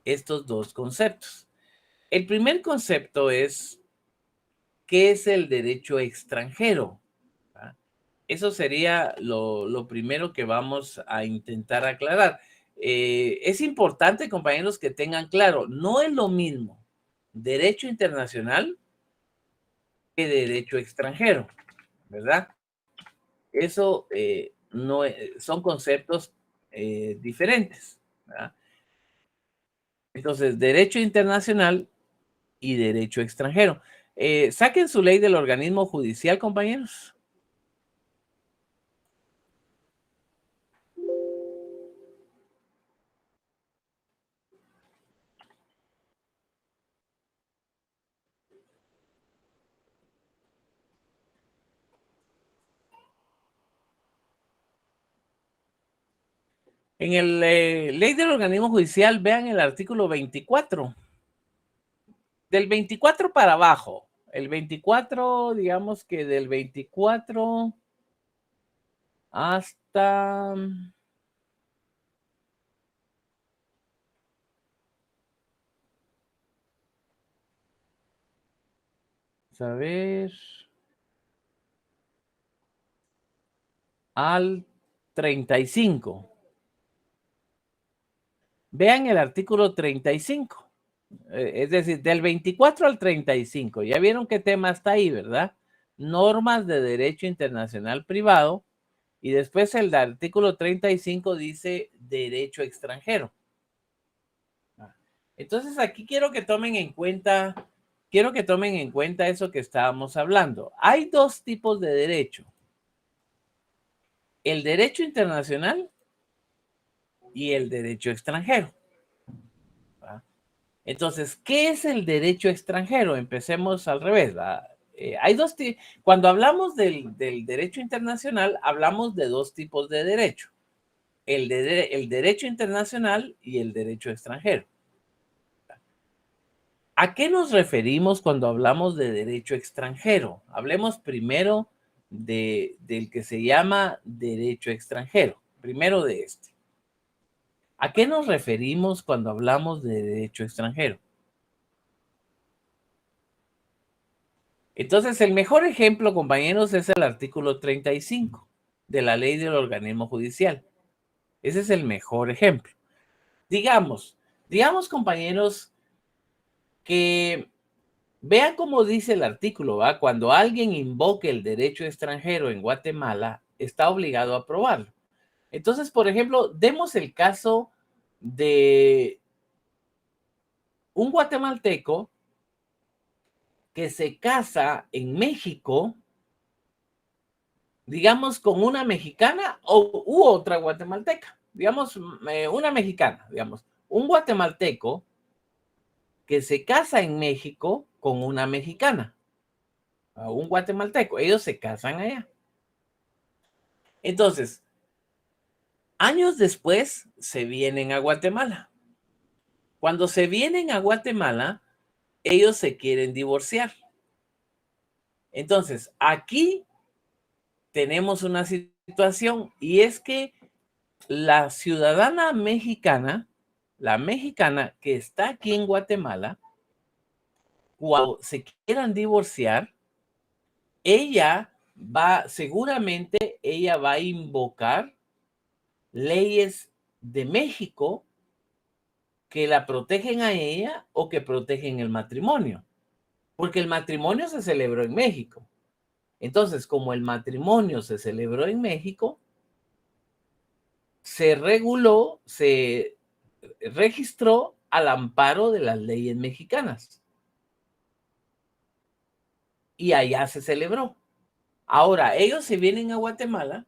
estos dos conceptos. El primer concepto es, ¿qué es el derecho extranjero? Eso sería lo primero que vamos a intentar aclarar. Es importante, compañeros, que tengan claro, no es lo mismo derecho internacional que derecho extranjero, ¿verdad? Eso no son conceptos diferentes, ¿verdad? Entonces, derecho internacional y derecho extranjero. Saquen su ley del organismo judicial, compañeros. En el ley del organismo judicial, vean el artículo 24. Del 24 para abajo. El 24, digamos que del 24 hasta... a ver... al 35. Vean el artículo 35. Es decir, del 24 al 35. Ya vieron qué tema está ahí, ¿verdad? Normas de derecho internacional privado. Y después el artículo 35 dice derecho extranjero. Entonces aquí quiero que tomen en cuenta eso que estábamos hablando. Hay dos tipos de derecho. El derecho internacional y el derecho extranjero. Entonces, ¿qué es el derecho extranjero? Empecemos al revés. Hay dos tipos. Cuando hablamos del derecho internacional, hablamos de dos tipos de derecho. El derecho internacional y el derecho extranjero. ¿A qué nos referimos cuando hablamos de derecho extranjero? Hablemos primero del que se llama derecho extranjero. Primero de este. ¿A qué nos referimos cuando hablamos de derecho extranjero? Entonces, el mejor ejemplo, compañeros, es el artículo 35 de la ley del organismo judicial. Ese es el mejor ejemplo. Digamos, compañeros, que vean cómo dice el artículo, ¿va? Cuando alguien invoque el derecho extranjero en Guatemala, está obligado a aprobarlo. Entonces, por ejemplo, demos el caso de un guatemalteco que se casa en México, digamos, con una mexicana u otra guatemalteca. Digamos, una mexicana, digamos. Un guatemalteco que se casa en México con una mexicana. Un guatemalteco. Ellos se casan allá. Entonces, años después se vienen a Guatemala. Cuando se vienen a Guatemala, ellos se quieren divorciar. Entonces, aquí tenemos una situación y es que la ciudadana mexicana, la mexicana que está aquí en Guatemala, cuando se quieran divorciar, seguramente ella va a invocar leyes de México que la protegen a ella o que protegen el matrimonio. Porque el matrimonio se celebró en México. Entonces, como el matrimonio se celebró en México, se reguló, se registró al amparo de las leyes mexicanas. Y allá se celebró. Ahora, ellos se vienen a Guatemala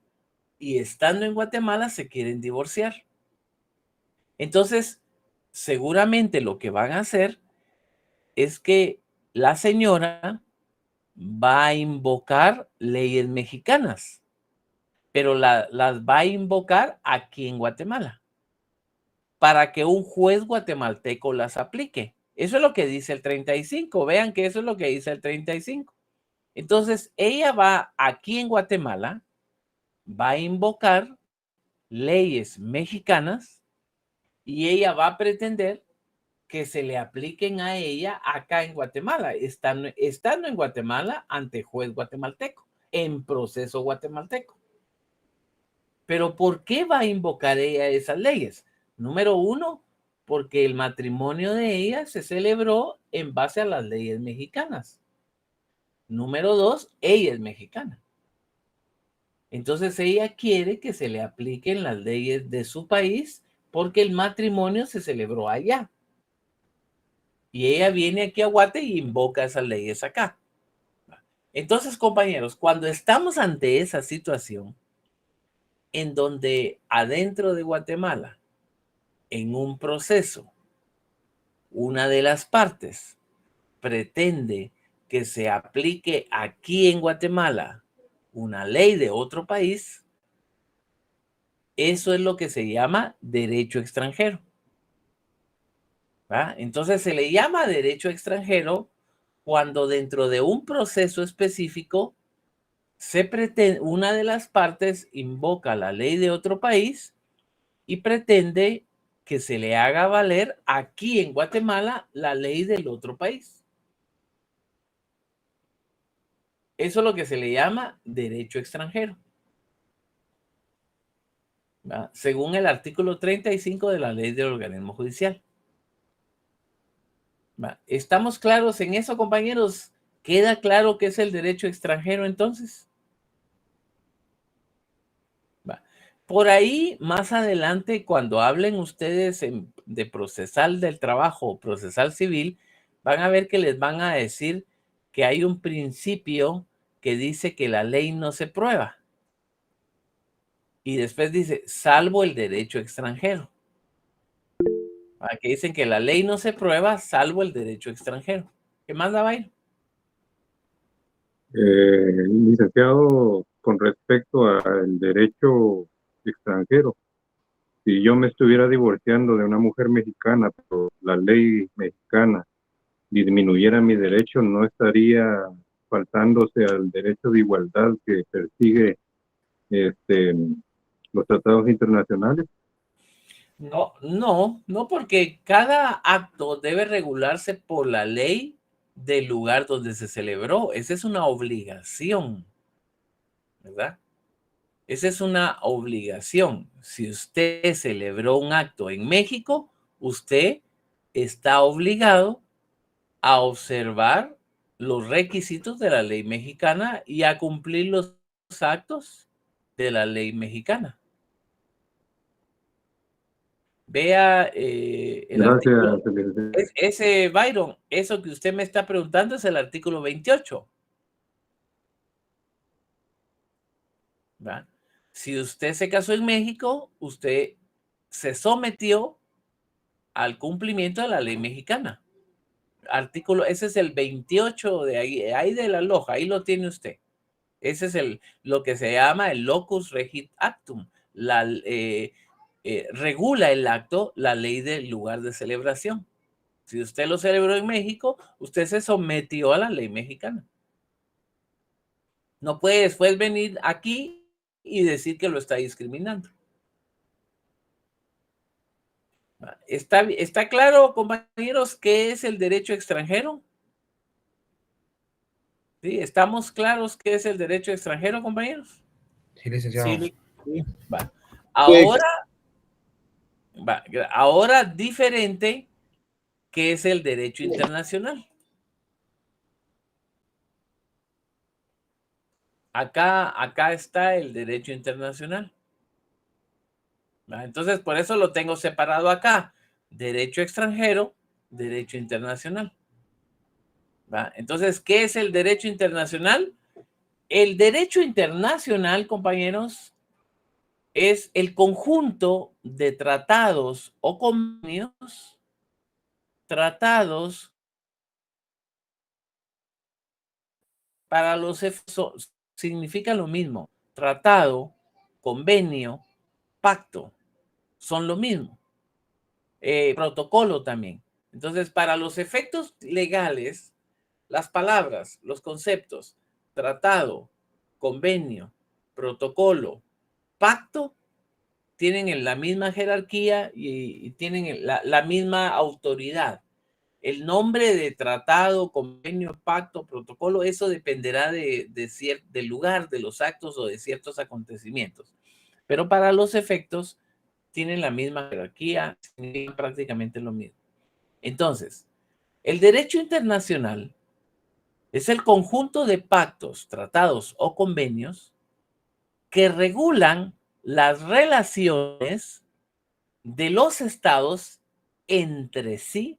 y estando en Guatemala se quieren divorciar. Entonces, seguramente lo que van a hacer es que la señora va a invocar leyes mexicanas, pero las va a invocar aquí en Guatemala para que un juez guatemalteco las aplique. Eso es lo que dice el 35. Vean que eso es lo que dice el 35. Entonces, ella va aquí en Guatemala, va a invocar leyes mexicanas y ella va a pretender que se le apliquen a ella acá en Guatemala, estando en Guatemala ante juez guatemalteco, en proceso guatemalteco. Pero ¿por qué va a invocar ella esas leyes? Número uno, porque el matrimonio de ella se celebró en base a las leyes mexicanas. Número dos, ella es mexicana. Entonces ella quiere que se le apliquen las leyes de su país porque el matrimonio se celebró allá. Y ella viene aquí a Guate y invoca esas leyes acá. Entonces, compañeros, cuando estamos ante esa situación en donde adentro de Guatemala, en un proceso, una de las partes pretende que se aplique aquí en Guatemala una ley de otro país, eso es lo que se llama derecho extranjero. ¿Va? Entonces se le llama derecho extranjero cuando dentro de un proceso específico una de las partes invoca la ley de otro país y pretende que se le haga valer aquí en Guatemala la ley del otro país. Eso es lo que se le llama derecho extranjero. ¿Va? Según el artículo 35 de la ley del organismo judicial. ¿Va? ¿Estamos claros en eso, compañeros? ¿Queda claro qué es el derecho extranjero entonces? ¿Va? Por ahí, más adelante, cuando hablen ustedes de procesal del trabajo o procesal civil, van a ver que les van a decir que hay un principio que dice que la ley no se prueba. Y después dice, salvo el derecho extranjero. Aquí dicen que la ley no se prueba salvo el derecho extranjero. ¿Qué más, Davairo? Licenciado, con respecto al derecho extranjero, si yo me estuviera divorciando de una mujer mexicana, pero la ley mexicana disminuyera mi derecho, no estaría faltándose al derecho de igualdad que persigue los tratados internacionales. No, porque cada acto debe regularse por la ley del lugar donde se celebró. Esa es una obligación, ¿verdad? Esa es una obligación. Si usted celebró un acto en México, usted está obligado a observar los requisitos de la ley mexicana y a cumplir los actos de la ley mexicana. Vea el artículo. Ese, Byron, eso que usted me está preguntando es el artículo 28. ¿Va? Si usted se casó en México, usted se sometió al cumplimiento de la ley mexicana. Artículo, ese es el 28 de ahí de la loja, ahí lo tiene usted. Ese es lo que se llama el locus regit actum. Regula el acto la ley del lugar de celebración. Si usted lo celebró en México, usted se sometió a la ley mexicana. No puede después venir aquí y decir que lo está discriminando. ¿Está claro, compañeros, qué es el derecho extranjero? ¿Sí? ¿Estamos claros qué es el derecho extranjero, compañeros? Sí, licenciado. Sí. Va. Ahora diferente, ¿qué es el derecho internacional? Acá está el derecho internacional. Entonces, por eso lo tengo separado acá. Derecho extranjero, derecho internacional. Entonces, ¿qué es el derecho internacional? El derecho internacional, compañeros, es el conjunto de tratados o convenios, tratados para los efectos, significa lo mismo. Tratado, convenio, pacto, son lo mismo. Protocolo también. Entonces, para los efectos legales, las palabras, los conceptos, tratado, convenio, protocolo, pacto, tienen la misma jerarquía y tienen la misma autoridad. El nombre de tratado, convenio, pacto, protocolo, eso dependerá del lugar, de los actos o de ciertos acontecimientos. Pero para los efectos, tienen la misma jerarquía, significan prácticamente lo mismo. Entonces, el derecho internacional es el conjunto de pactos, tratados o convenios que regulan las relaciones de los estados entre sí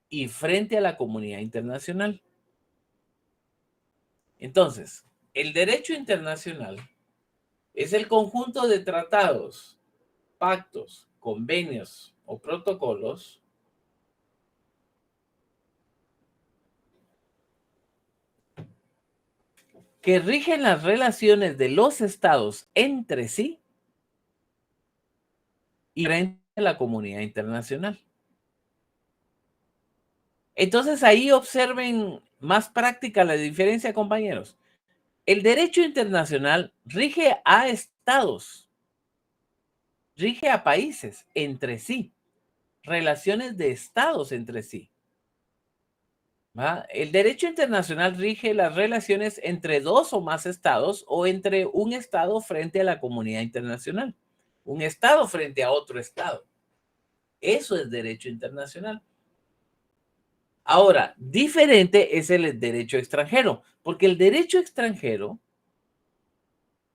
y frente a la comunidad internacional. Entonces, el derecho internacional es el conjunto de tratados, pactos, convenios o protocolos que rigen las relaciones de los estados entre sí y frente a la comunidad internacional. Entonces ahí observen más práctica la diferencia, compañeros. El derecho internacional rige a estados, rige a países entre sí, relaciones de estados entre sí. ¿Va? El derecho internacional rige las relaciones entre dos o más estados o entre un estado frente a la comunidad internacional, un estado frente a otro estado. Eso es derecho internacional. Ahora, diferente es el derecho extranjero, porque el derecho extranjero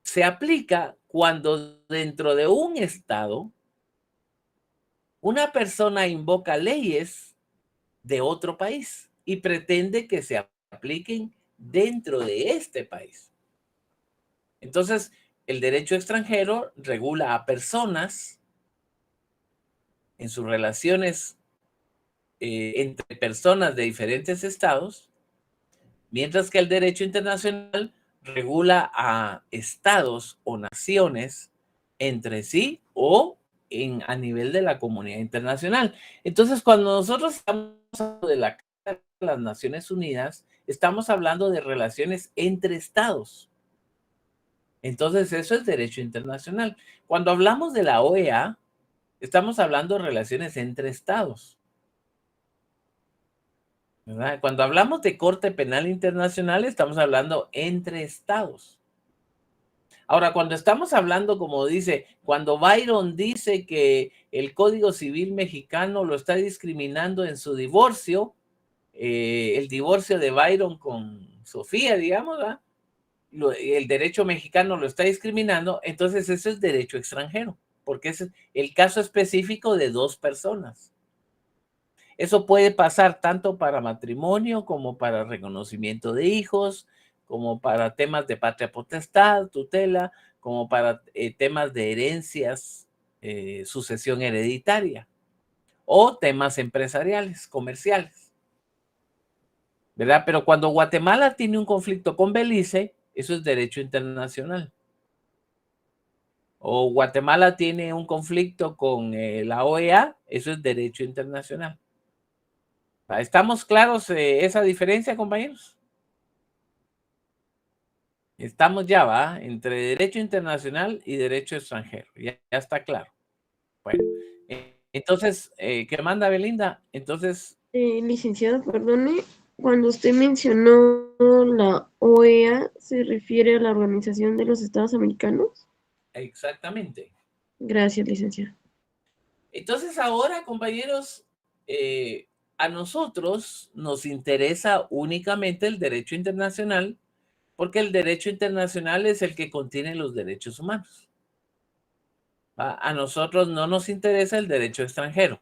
se aplica cuando dentro de un estado una persona invoca leyes de otro país y pretende que se apliquen dentro de este país. Entonces, el derecho extranjero regula a personas en sus relaciones entre personas de diferentes estados, mientras que el derecho internacional regula a estados o naciones entre sí o a nivel de la comunidad internacional. Entonces, cuando nosotros estamos hablando de la Carta de las Naciones Unidas, estamos hablando de relaciones entre estados. Entonces, eso es derecho internacional. Cuando hablamos de la OEA, estamos hablando de relaciones entre estados, ¿verdad? Cuando hablamos de Corte Penal Internacional, estamos hablando entre estados. Ahora, cuando estamos hablando, como dice, cuando Byron dice que el Código Civil mexicano lo está discriminando en su divorcio, el divorcio de Byron con Sofía, digamos, ¿verdad? El derecho mexicano lo está discriminando, entonces eso es derecho extranjero, porque es el caso específico de dos personas. Eso puede pasar tanto para matrimonio como para reconocimiento de hijos, como para temas de patria potestad, tutela, como para temas de herencias, sucesión hereditaria, o temas empresariales, comerciales, ¿verdad? Pero cuando Guatemala tiene un conflicto con Belice, eso es derecho internacional. O Guatemala tiene un conflicto con la OEA, eso es derecho internacional. ¿Estamos claros esa diferencia, compañeros? Estamos ya, ¿va? Entre derecho internacional y derecho extranjero. Ya está claro. Bueno, entonces, ¿qué manda Belinda? Entonces... licenciado, perdone, cuando usted mencionó la OEA, ¿se refiere a la Organización de los Estados Americanos? Exactamente. Gracias, licenciado. Entonces ahora, compañeros, a nosotros nos interesa únicamente el derecho internacional, porque el derecho internacional es el que contiene los derechos humanos. A nosotros no nos interesa el derecho extranjero,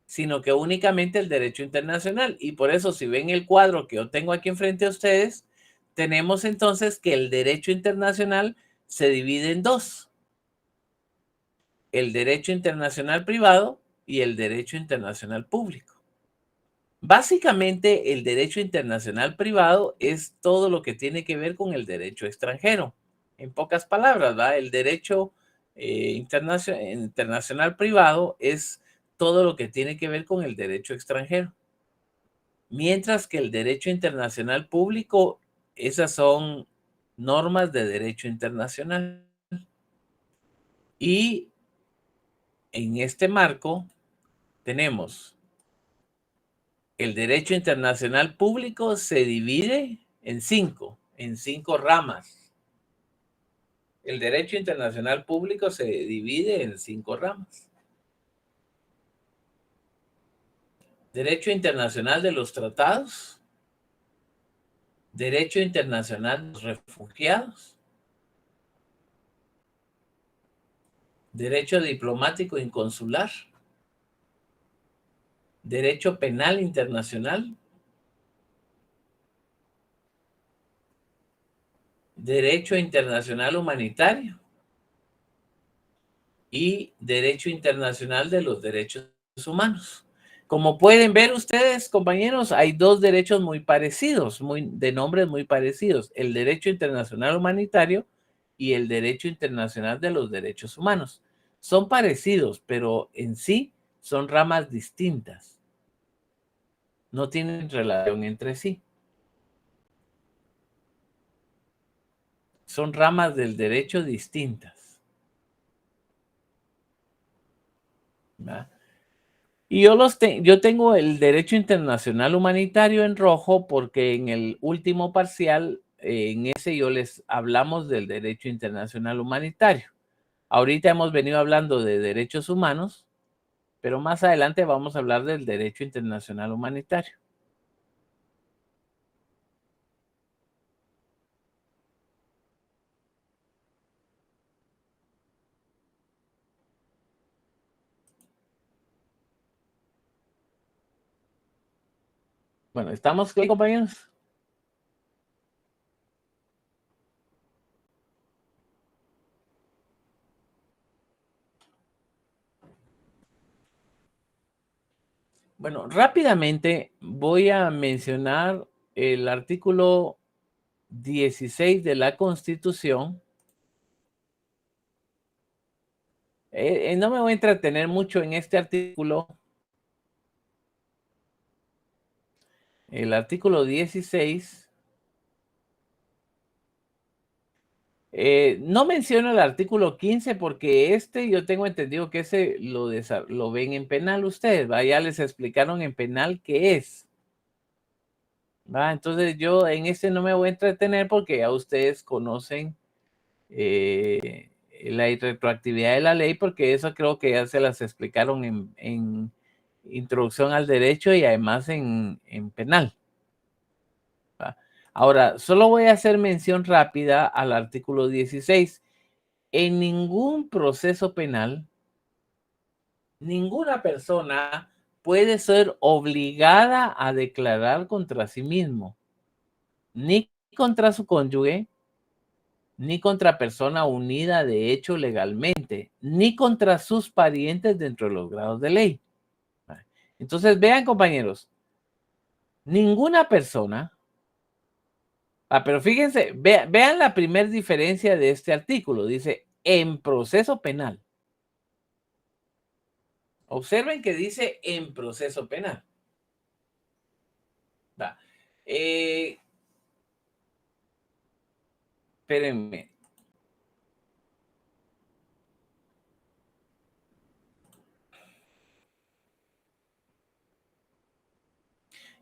sino que únicamente el derecho internacional. Y por eso, si ven el cuadro que yo tengo aquí enfrente a ustedes, tenemos entonces que el derecho internacional se divide en dos: el derecho internacional privado y el derecho internacional público. Básicamente, el derecho internacional privado es todo lo que tiene que ver con el derecho extranjero. En pocas palabras, ¿va? El derecho internacional privado es todo lo que tiene que ver con el derecho extranjero. Mientras que el derecho internacional público, esas son normas de derecho internacional. Y en este marco tenemos el derecho internacional público, se divide en cinco ramas. El derecho internacional público se divide en 5 ramas. Derecho internacional de los tratados, derecho internacional de los refugiados, derecho diplomático y consular, derecho penal internacional, derecho internacional humanitario y derecho internacional de los derechos humanos. Como pueden ver ustedes, compañeros, hay dos derechos muy parecidos, de nombres muy parecidos: el derecho internacional humanitario y el derecho internacional de los derechos humanos. Son parecidos, pero en sí son ramas distintas. No tienen relación entre sí. Son ramas del derecho distintas, ¿verdad? Y yo tengo el derecho internacional humanitario en rojo porque en el último parcial, en ese yo les hablamos del derecho internacional humanitario. Ahorita hemos venido hablando de derechos humanos, pero más adelante vamos a hablar del derecho internacional humanitario. Bueno, ¿estamos claros, compañeros? Bueno, rápidamente voy a mencionar el artículo 16 de la Constitución. No me voy a entretener mucho en este artículo. El artículo 16. No menciono el artículo 15 porque yo tengo entendido que ese lo ven en penal ustedes, ¿va? Ya les explicaron en penal qué es. ¿Va? Entonces yo en este no me voy a entretener porque ya ustedes conocen la irretroactividad de la ley, porque eso creo que ya se las explicaron en introducción al derecho y además en penal. ¿Va? Ahora, solo voy a hacer mención rápida al artículo 16. En ningún proceso penal, ninguna persona puede ser obligada a declarar contra sí mismo, ni contra su cónyuge, ni contra persona unida de hecho legalmente, ni contra sus parientes dentro de los grados de ley. Entonces, vean, compañeros, ninguna persona, pero fíjense, vean la primera diferencia de este artículo. Dice, en proceso penal. Observen que dice en proceso penal. Va. Espérenme.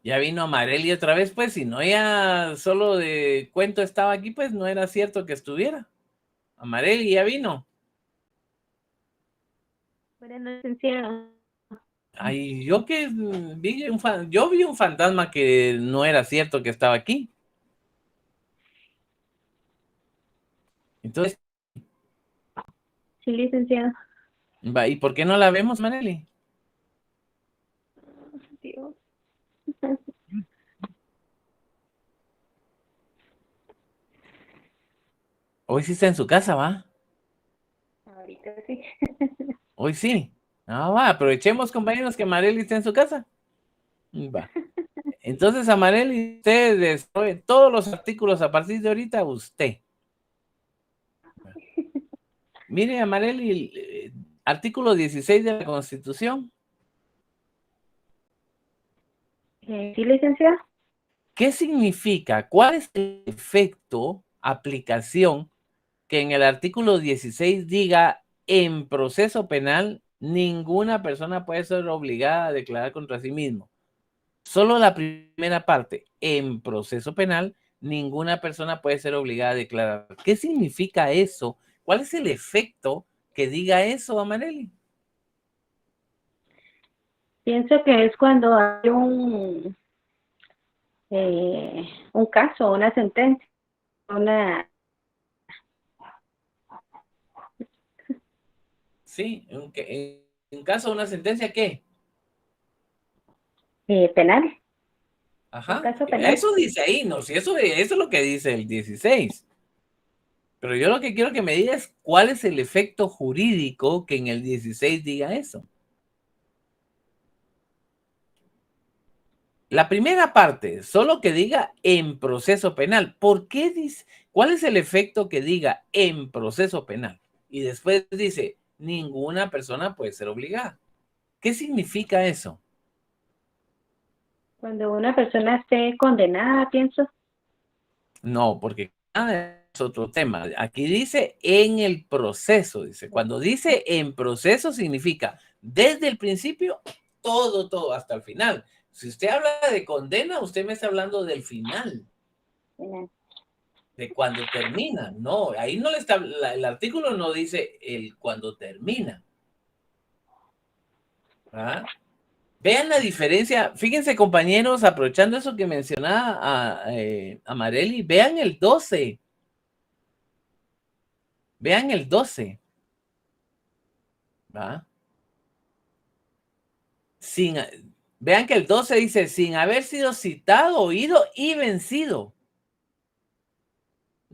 Ya vino Amareli otra vez, pues, si no ya solo de cuento estaba aquí, pues no era cierto que estuviera. Amareli ya vino. Buenas noches, licenciado. Ay, yo vi un fantasma que no era cierto que estaba aquí. Entonces. Sí, licenciado. Va, ¿y por qué no la vemos, Amareli? Dios. Hoy sí está en su casa, ¿va? Ahorita sí. Hoy sí. Va, aprovechemos, compañeros, que Amareli está en su casa. Va. Entonces, Amareli, usted destruye todos los artículos a partir de ahorita, usted. Mire, Amareli, artículo 16 de la Constitución. Sí, licenciado. ¿Qué significa? ¿Cuál es el efecto, aplicación, que en el artículo 16 diga en proceso penal ninguna persona puede ser obligada a declarar contra sí mismo? Solo la primera parte, en proceso penal, ninguna persona puede ser obligada a declarar. ¿Qué significa eso? ¿Cuál es el efecto que diga eso, Amareli? Pienso que es cuando hay un caso, una sentencia, Sí, en caso de una sentencia, ¿qué? Penal. Ajá, Caso penal. eso dice ahí, no, si eso es lo que dice el 16. Pero yo lo que quiero que me digas, ¿cuál es el efecto jurídico que en el 16 diga eso? La primera parte, solo que diga en proceso penal. ¿Por qué dice? ¿Cuál es el efecto que diga en proceso penal? Y después dice, ninguna persona puede ser obligada. ¿Qué significa eso? Cuando una persona esté condenada, pienso. No, porque es otro tema. Aquí dice en el proceso, dice. Cuando dice en proceso significa desde el principio, todo, hasta el final. Si usted habla de condena, usted me está hablando del final. De cuando termina. No, ahí no le está, el artículo no dice el cuando termina. ¿Ah? Vean la diferencia. Fíjense, compañeros, aprovechando eso que mencionaba a Marely, vean el 12. Vean el 12. ¿Va? Vean que el 12 dice, sin haber sido citado, oído y vencido.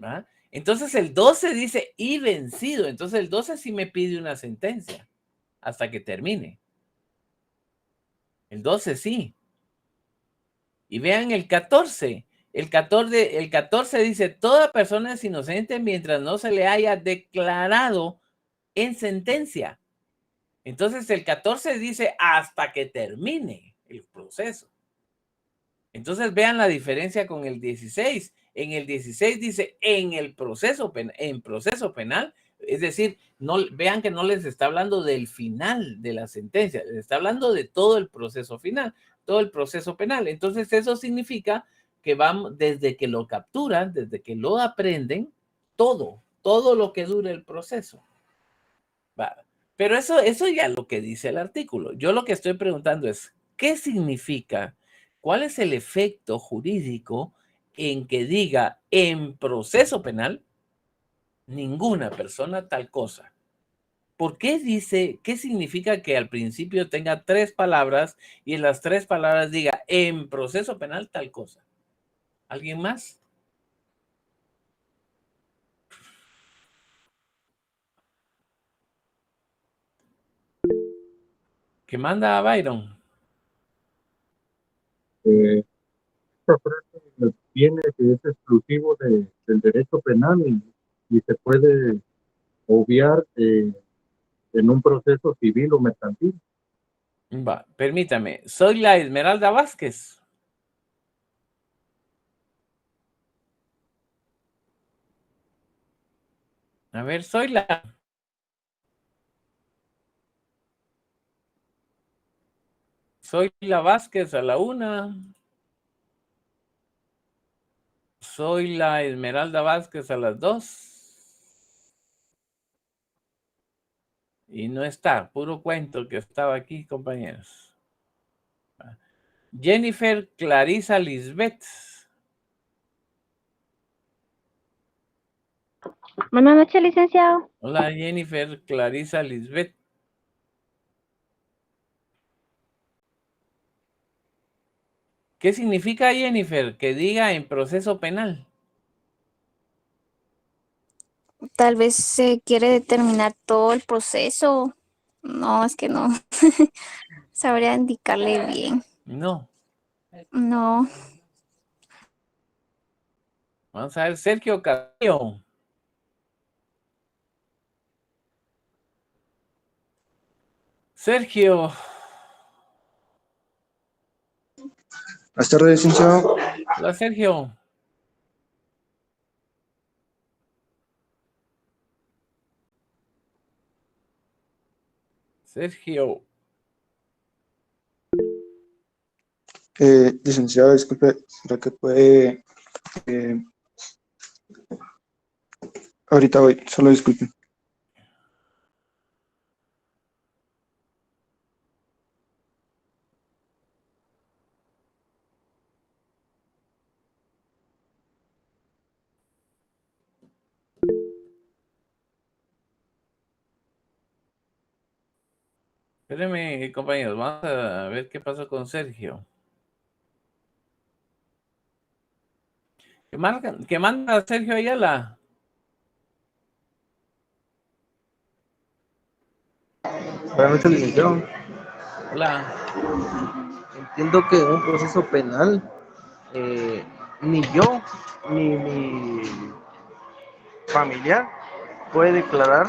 ¿Va? Entonces el 12 dice y vencido. Entonces el 12 sí me pide una sentencia hasta que termine. El 12 sí. Y vean el 14. El 14 dice, toda persona es inocente mientras no se le haya declarado en sentencia. Entonces el 14 dice hasta que termine el proceso. Entonces vean la diferencia con el 16. En el 16 dice en el proceso penal, es decir, no, vean que no les está hablando del final de la sentencia, les está hablando de todo el proceso final, todo el proceso penal. Entonces eso significa que van desde que lo capturan, desde que lo aprenden, todo lo que dure el proceso. Va. Pero eso ya es lo que dice el artículo. Yo lo que estoy preguntando es, ¿qué significa? ¿Cuál es el efecto jurídico en que diga en proceso penal ninguna persona tal cosa? ¿Por qué dice, qué significa que al principio tenga 3 palabras y en las 3 palabras diga en proceso penal tal cosa? ¿Alguien más? ¿Qué manda a Byron? Esta frase tiene que es exclusivo del derecho penal y se puede obviar en un proceso civil o mercantil. Va, permítame. Soy la Esmeralda Vázquez. A ver, soy la Vázquez a la 1. Soy la Esmeralda Vázquez a las 2. Y no está, puro cuento que estaba aquí, compañeros. Jennifer Clarisa Lisbeth. Buenas noches, licenciado. Hola, Jennifer Clarisa Lisbeth. ¿Qué significa, Jennifer, que diga en proceso penal? Tal vez se quiere determinar todo el proceso. No, es que no. Sabría indicarle bien. No. No. Vamos a ver, Sergio Castillo. Sergio. Buenas tardes, licenciado. Hola, Sergio. Sergio. Licenciado, disculpe, ¿será que puede? Ahorita voy, solo disculpe. Espérenme, compañeros, vamos a ver qué pasó con Sergio. ¿Qué manda Sergio Ayala? Buenas noches, licenciado. Hola. Entiendo que en un proceso penal, ni yo ni mi familiar puede declarar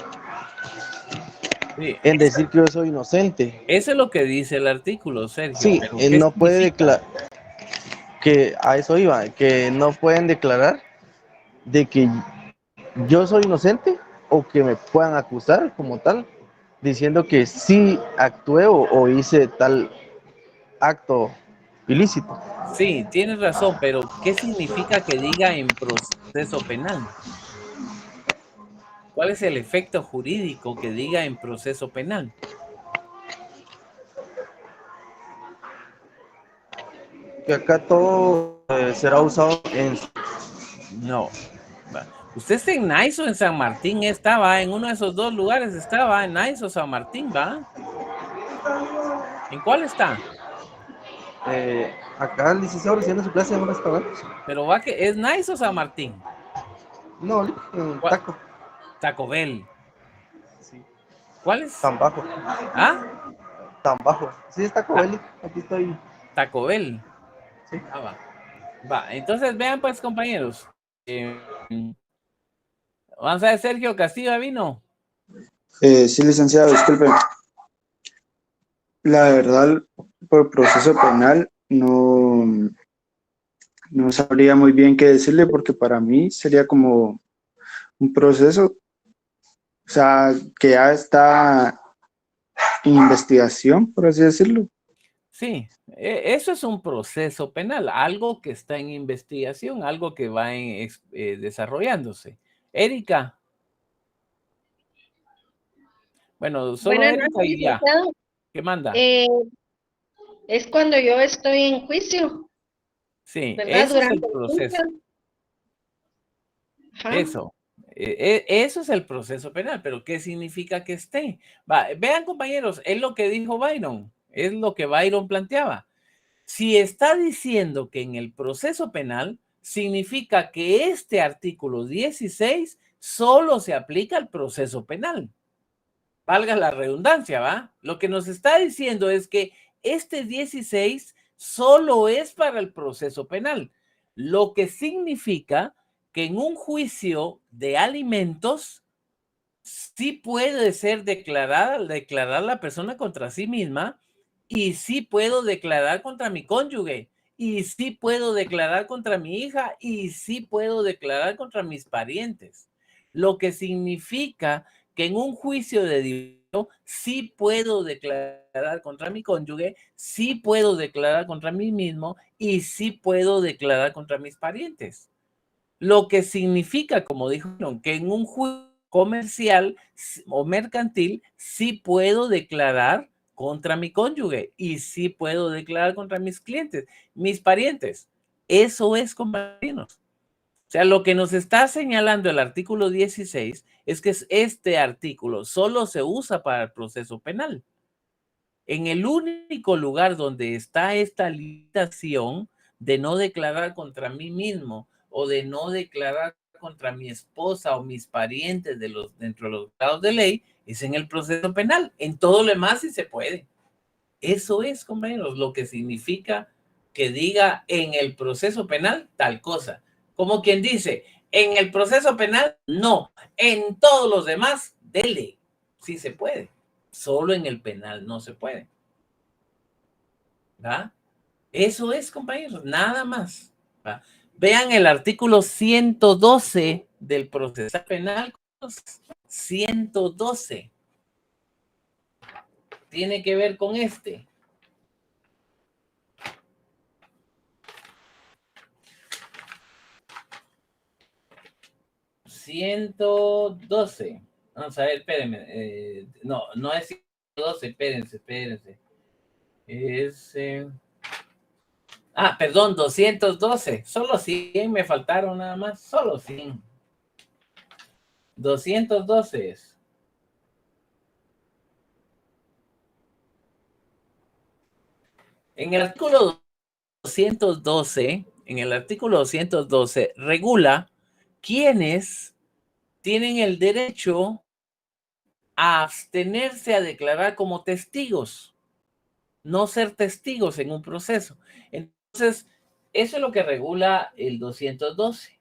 en decir que yo soy inocente. Eso es lo que dice el artículo, Sergio. Sí, pero él ¿qué no puede significa? declarar, que a eso iba, que no pueden declarar de que yo soy inocente o que me puedan acusar como tal, diciendo que sí actué o hice tal acto ilícito. Sí, tienes razón, pero ¿qué significa que diga en proceso penal? ¿Cuál es el efecto jurídico que diga en proceso penal? Que acá todo será usado en... No. Usted está en Nice o en San Martín, estaba en uno de esos 2 lugares, estaba en Nice o San Martín, ¿va? ¿En cuál está? Acá el licenciado recibiendo su clase de un restaurante. Pero va que es Nice o San Martín. No, en Taco. Taco Bell. Sí. ¿Cuál es? Tan bajo. ¿Ah? Tan bajo. Sí, es Taco Bell. Aquí estoy. Taco Bell. Sí. Ah, va. Va, entonces vean pues, compañeros. Vamos a ver, Sergio Castillo vino. Sí, licenciado, disculpe. La verdad, por proceso penal no sabría muy bien qué decirle porque para mí sería como un proceso, o sea, que ya está en investigación, por así decirlo. Sí, eso es un proceso penal, algo que está en investigación, algo que va desarrollándose. Erika. Bueno, solo Buenas Erika noches, y ya. licenciado. ¿Qué manda? Es cuando yo estoy en juicio, Sí, ¿verdad? ese es el Durante el proceso. juicio. Ajá. Eso. Eso es el proceso penal, pero ¿qué significa que esté? Vean, compañeros, es lo que dijo Byron, es lo que Byron planteaba. Si está diciendo que en el proceso penal, significa que este artículo 16 solo se aplica al proceso penal. Valga la redundancia, ¿va? Lo que nos está diciendo es que este 16 solo es para el proceso penal, lo que significa que en un juicio de alimentos sí puede ser declarar la persona contra sí misma y sí puedo declarar contra mi cónyuge y sí puedo declarar contra mi hija y sí puedo declarar contra mis parientes. Lo que significa que en un juicio de divorcio sí puedo declarar contra mi cónyuge, sí puedo declarar contra mí mismo y sí puedo declarar contra mis parientes. Lo que significa, como dijo, que en un juicio comercial o mercantil sí puedo declarar contra mi cónyuge y sí puedo declarar contra mis clientes, mis parientes. Eso es, compañeros. O sea, lo que nos está señalando el artículo 16 es que este artículo solo se usa para el proceso penal. En el único lugar donde está esta limitación de no declarar contra mí mismo o de no declarar contra mi esposa o mis parientes dentro de los grados de ley es en el proceso penal. En todo lo demás sí se puede. Eso es, compañeros, lo que significa que diga en el proceso penal tal cosa. Como quien dice, en el proceso penal, no. En todos los demás, dele. Sí se puede. Solo en el penal no se puede. ¿Va? Eso es, compañeros, nada más. ¿Va? Vean el artículo 112 del proceso penal. 112. Tiene que ver con este. $112. Vamos a ver, espérenme. No es 112, espérense. Es... perdón, 212. Solo 100 me faltaron nada más. Solo 100. 212 es. En el artículo 212, regula quiénes tienen el derecho a abstenerse a declarar como testigos, no ser testigos en un proceso. Entonces, eso es lo que regula el 212.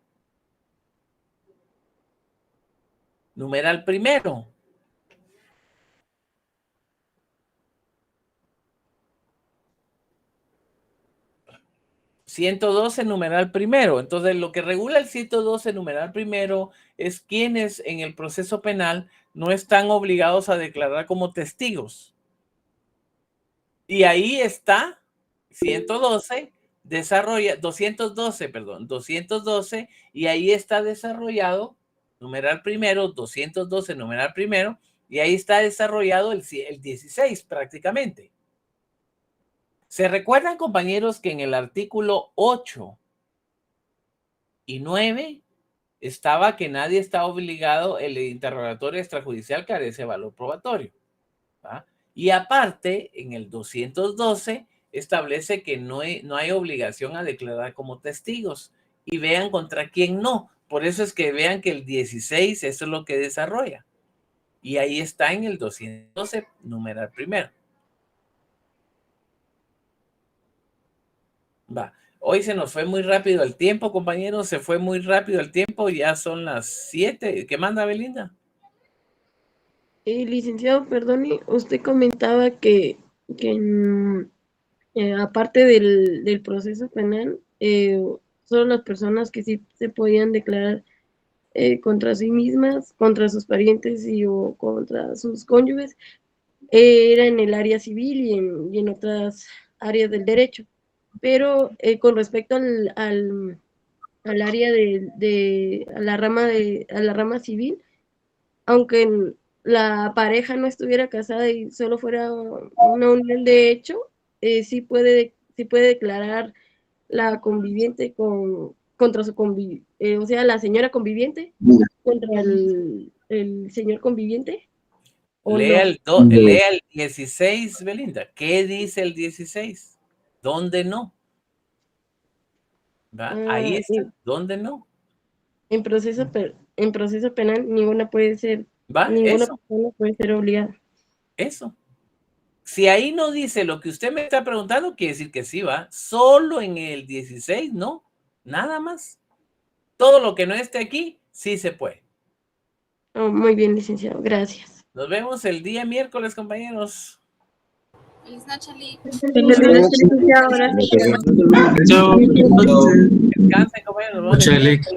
Numeral primero. $112 numeral primero. Entonces, lo que regula el 112 numeral primero es quienes en el proceso penal no están obligados a declarar como testigos. Y ahí está 212, 212, y ahí está desarrollado, numeral primero, 212, numeral primero, y ahí está desarrollado el 16 prácticamente. ¿Se recuerdan, compañeros, que en el artículo 8 y 9 estaba que nadie está obligado, el interrogatorio extrajudicial carece de valor probatorio? ¿Va? Y aparte, en el 212 establece que no hay obligación a declarar como testigos. Y vean contra quién no. Por eso es que vean que el 16, eso es lo que desarrolla. Y ahí está en el 212, numeral primero. Va. Hoy se nos fue muy rápido el tiempo, compañeros. Se fue muy rápido el tiempo. Ya son las 7. ¿Qué manda, Belinda? Licenciado, perdone, usted comentaba que que aparte del proceso penal, solo las personas que sí se podían declarar contra sí mismas, contra sus parientes o contra sus cónyuges, era en el área civil y en otras áreas del derecho. Pero con respecto al área a la rama civil, aunque la pareja no estuviera casada y solo fuera una unión de hecho, sí puede declarar la conviviente contra su o sea, la señora conviviente contra el señor conviviente. ¿O Lea no? lea el 16, Belinda. ¿Qué dice el 16? ¿Dónde no? Ahí está. ¿Dónde no? En proceso penal ninguna Eso. persona puede ser obligada. Eso. Si ahí no dice lo que usted me está preguntando, quiere decir que sí va. Solo en el 16, no. Nada más. Todo lo que no esté aquí, sí se puede. Oh, muy bien, licenciado. Gracias. Nos vemos el día miércoles, compañeros. Feliz noche, Lee. Descansen, compañeros. Muchas gracias.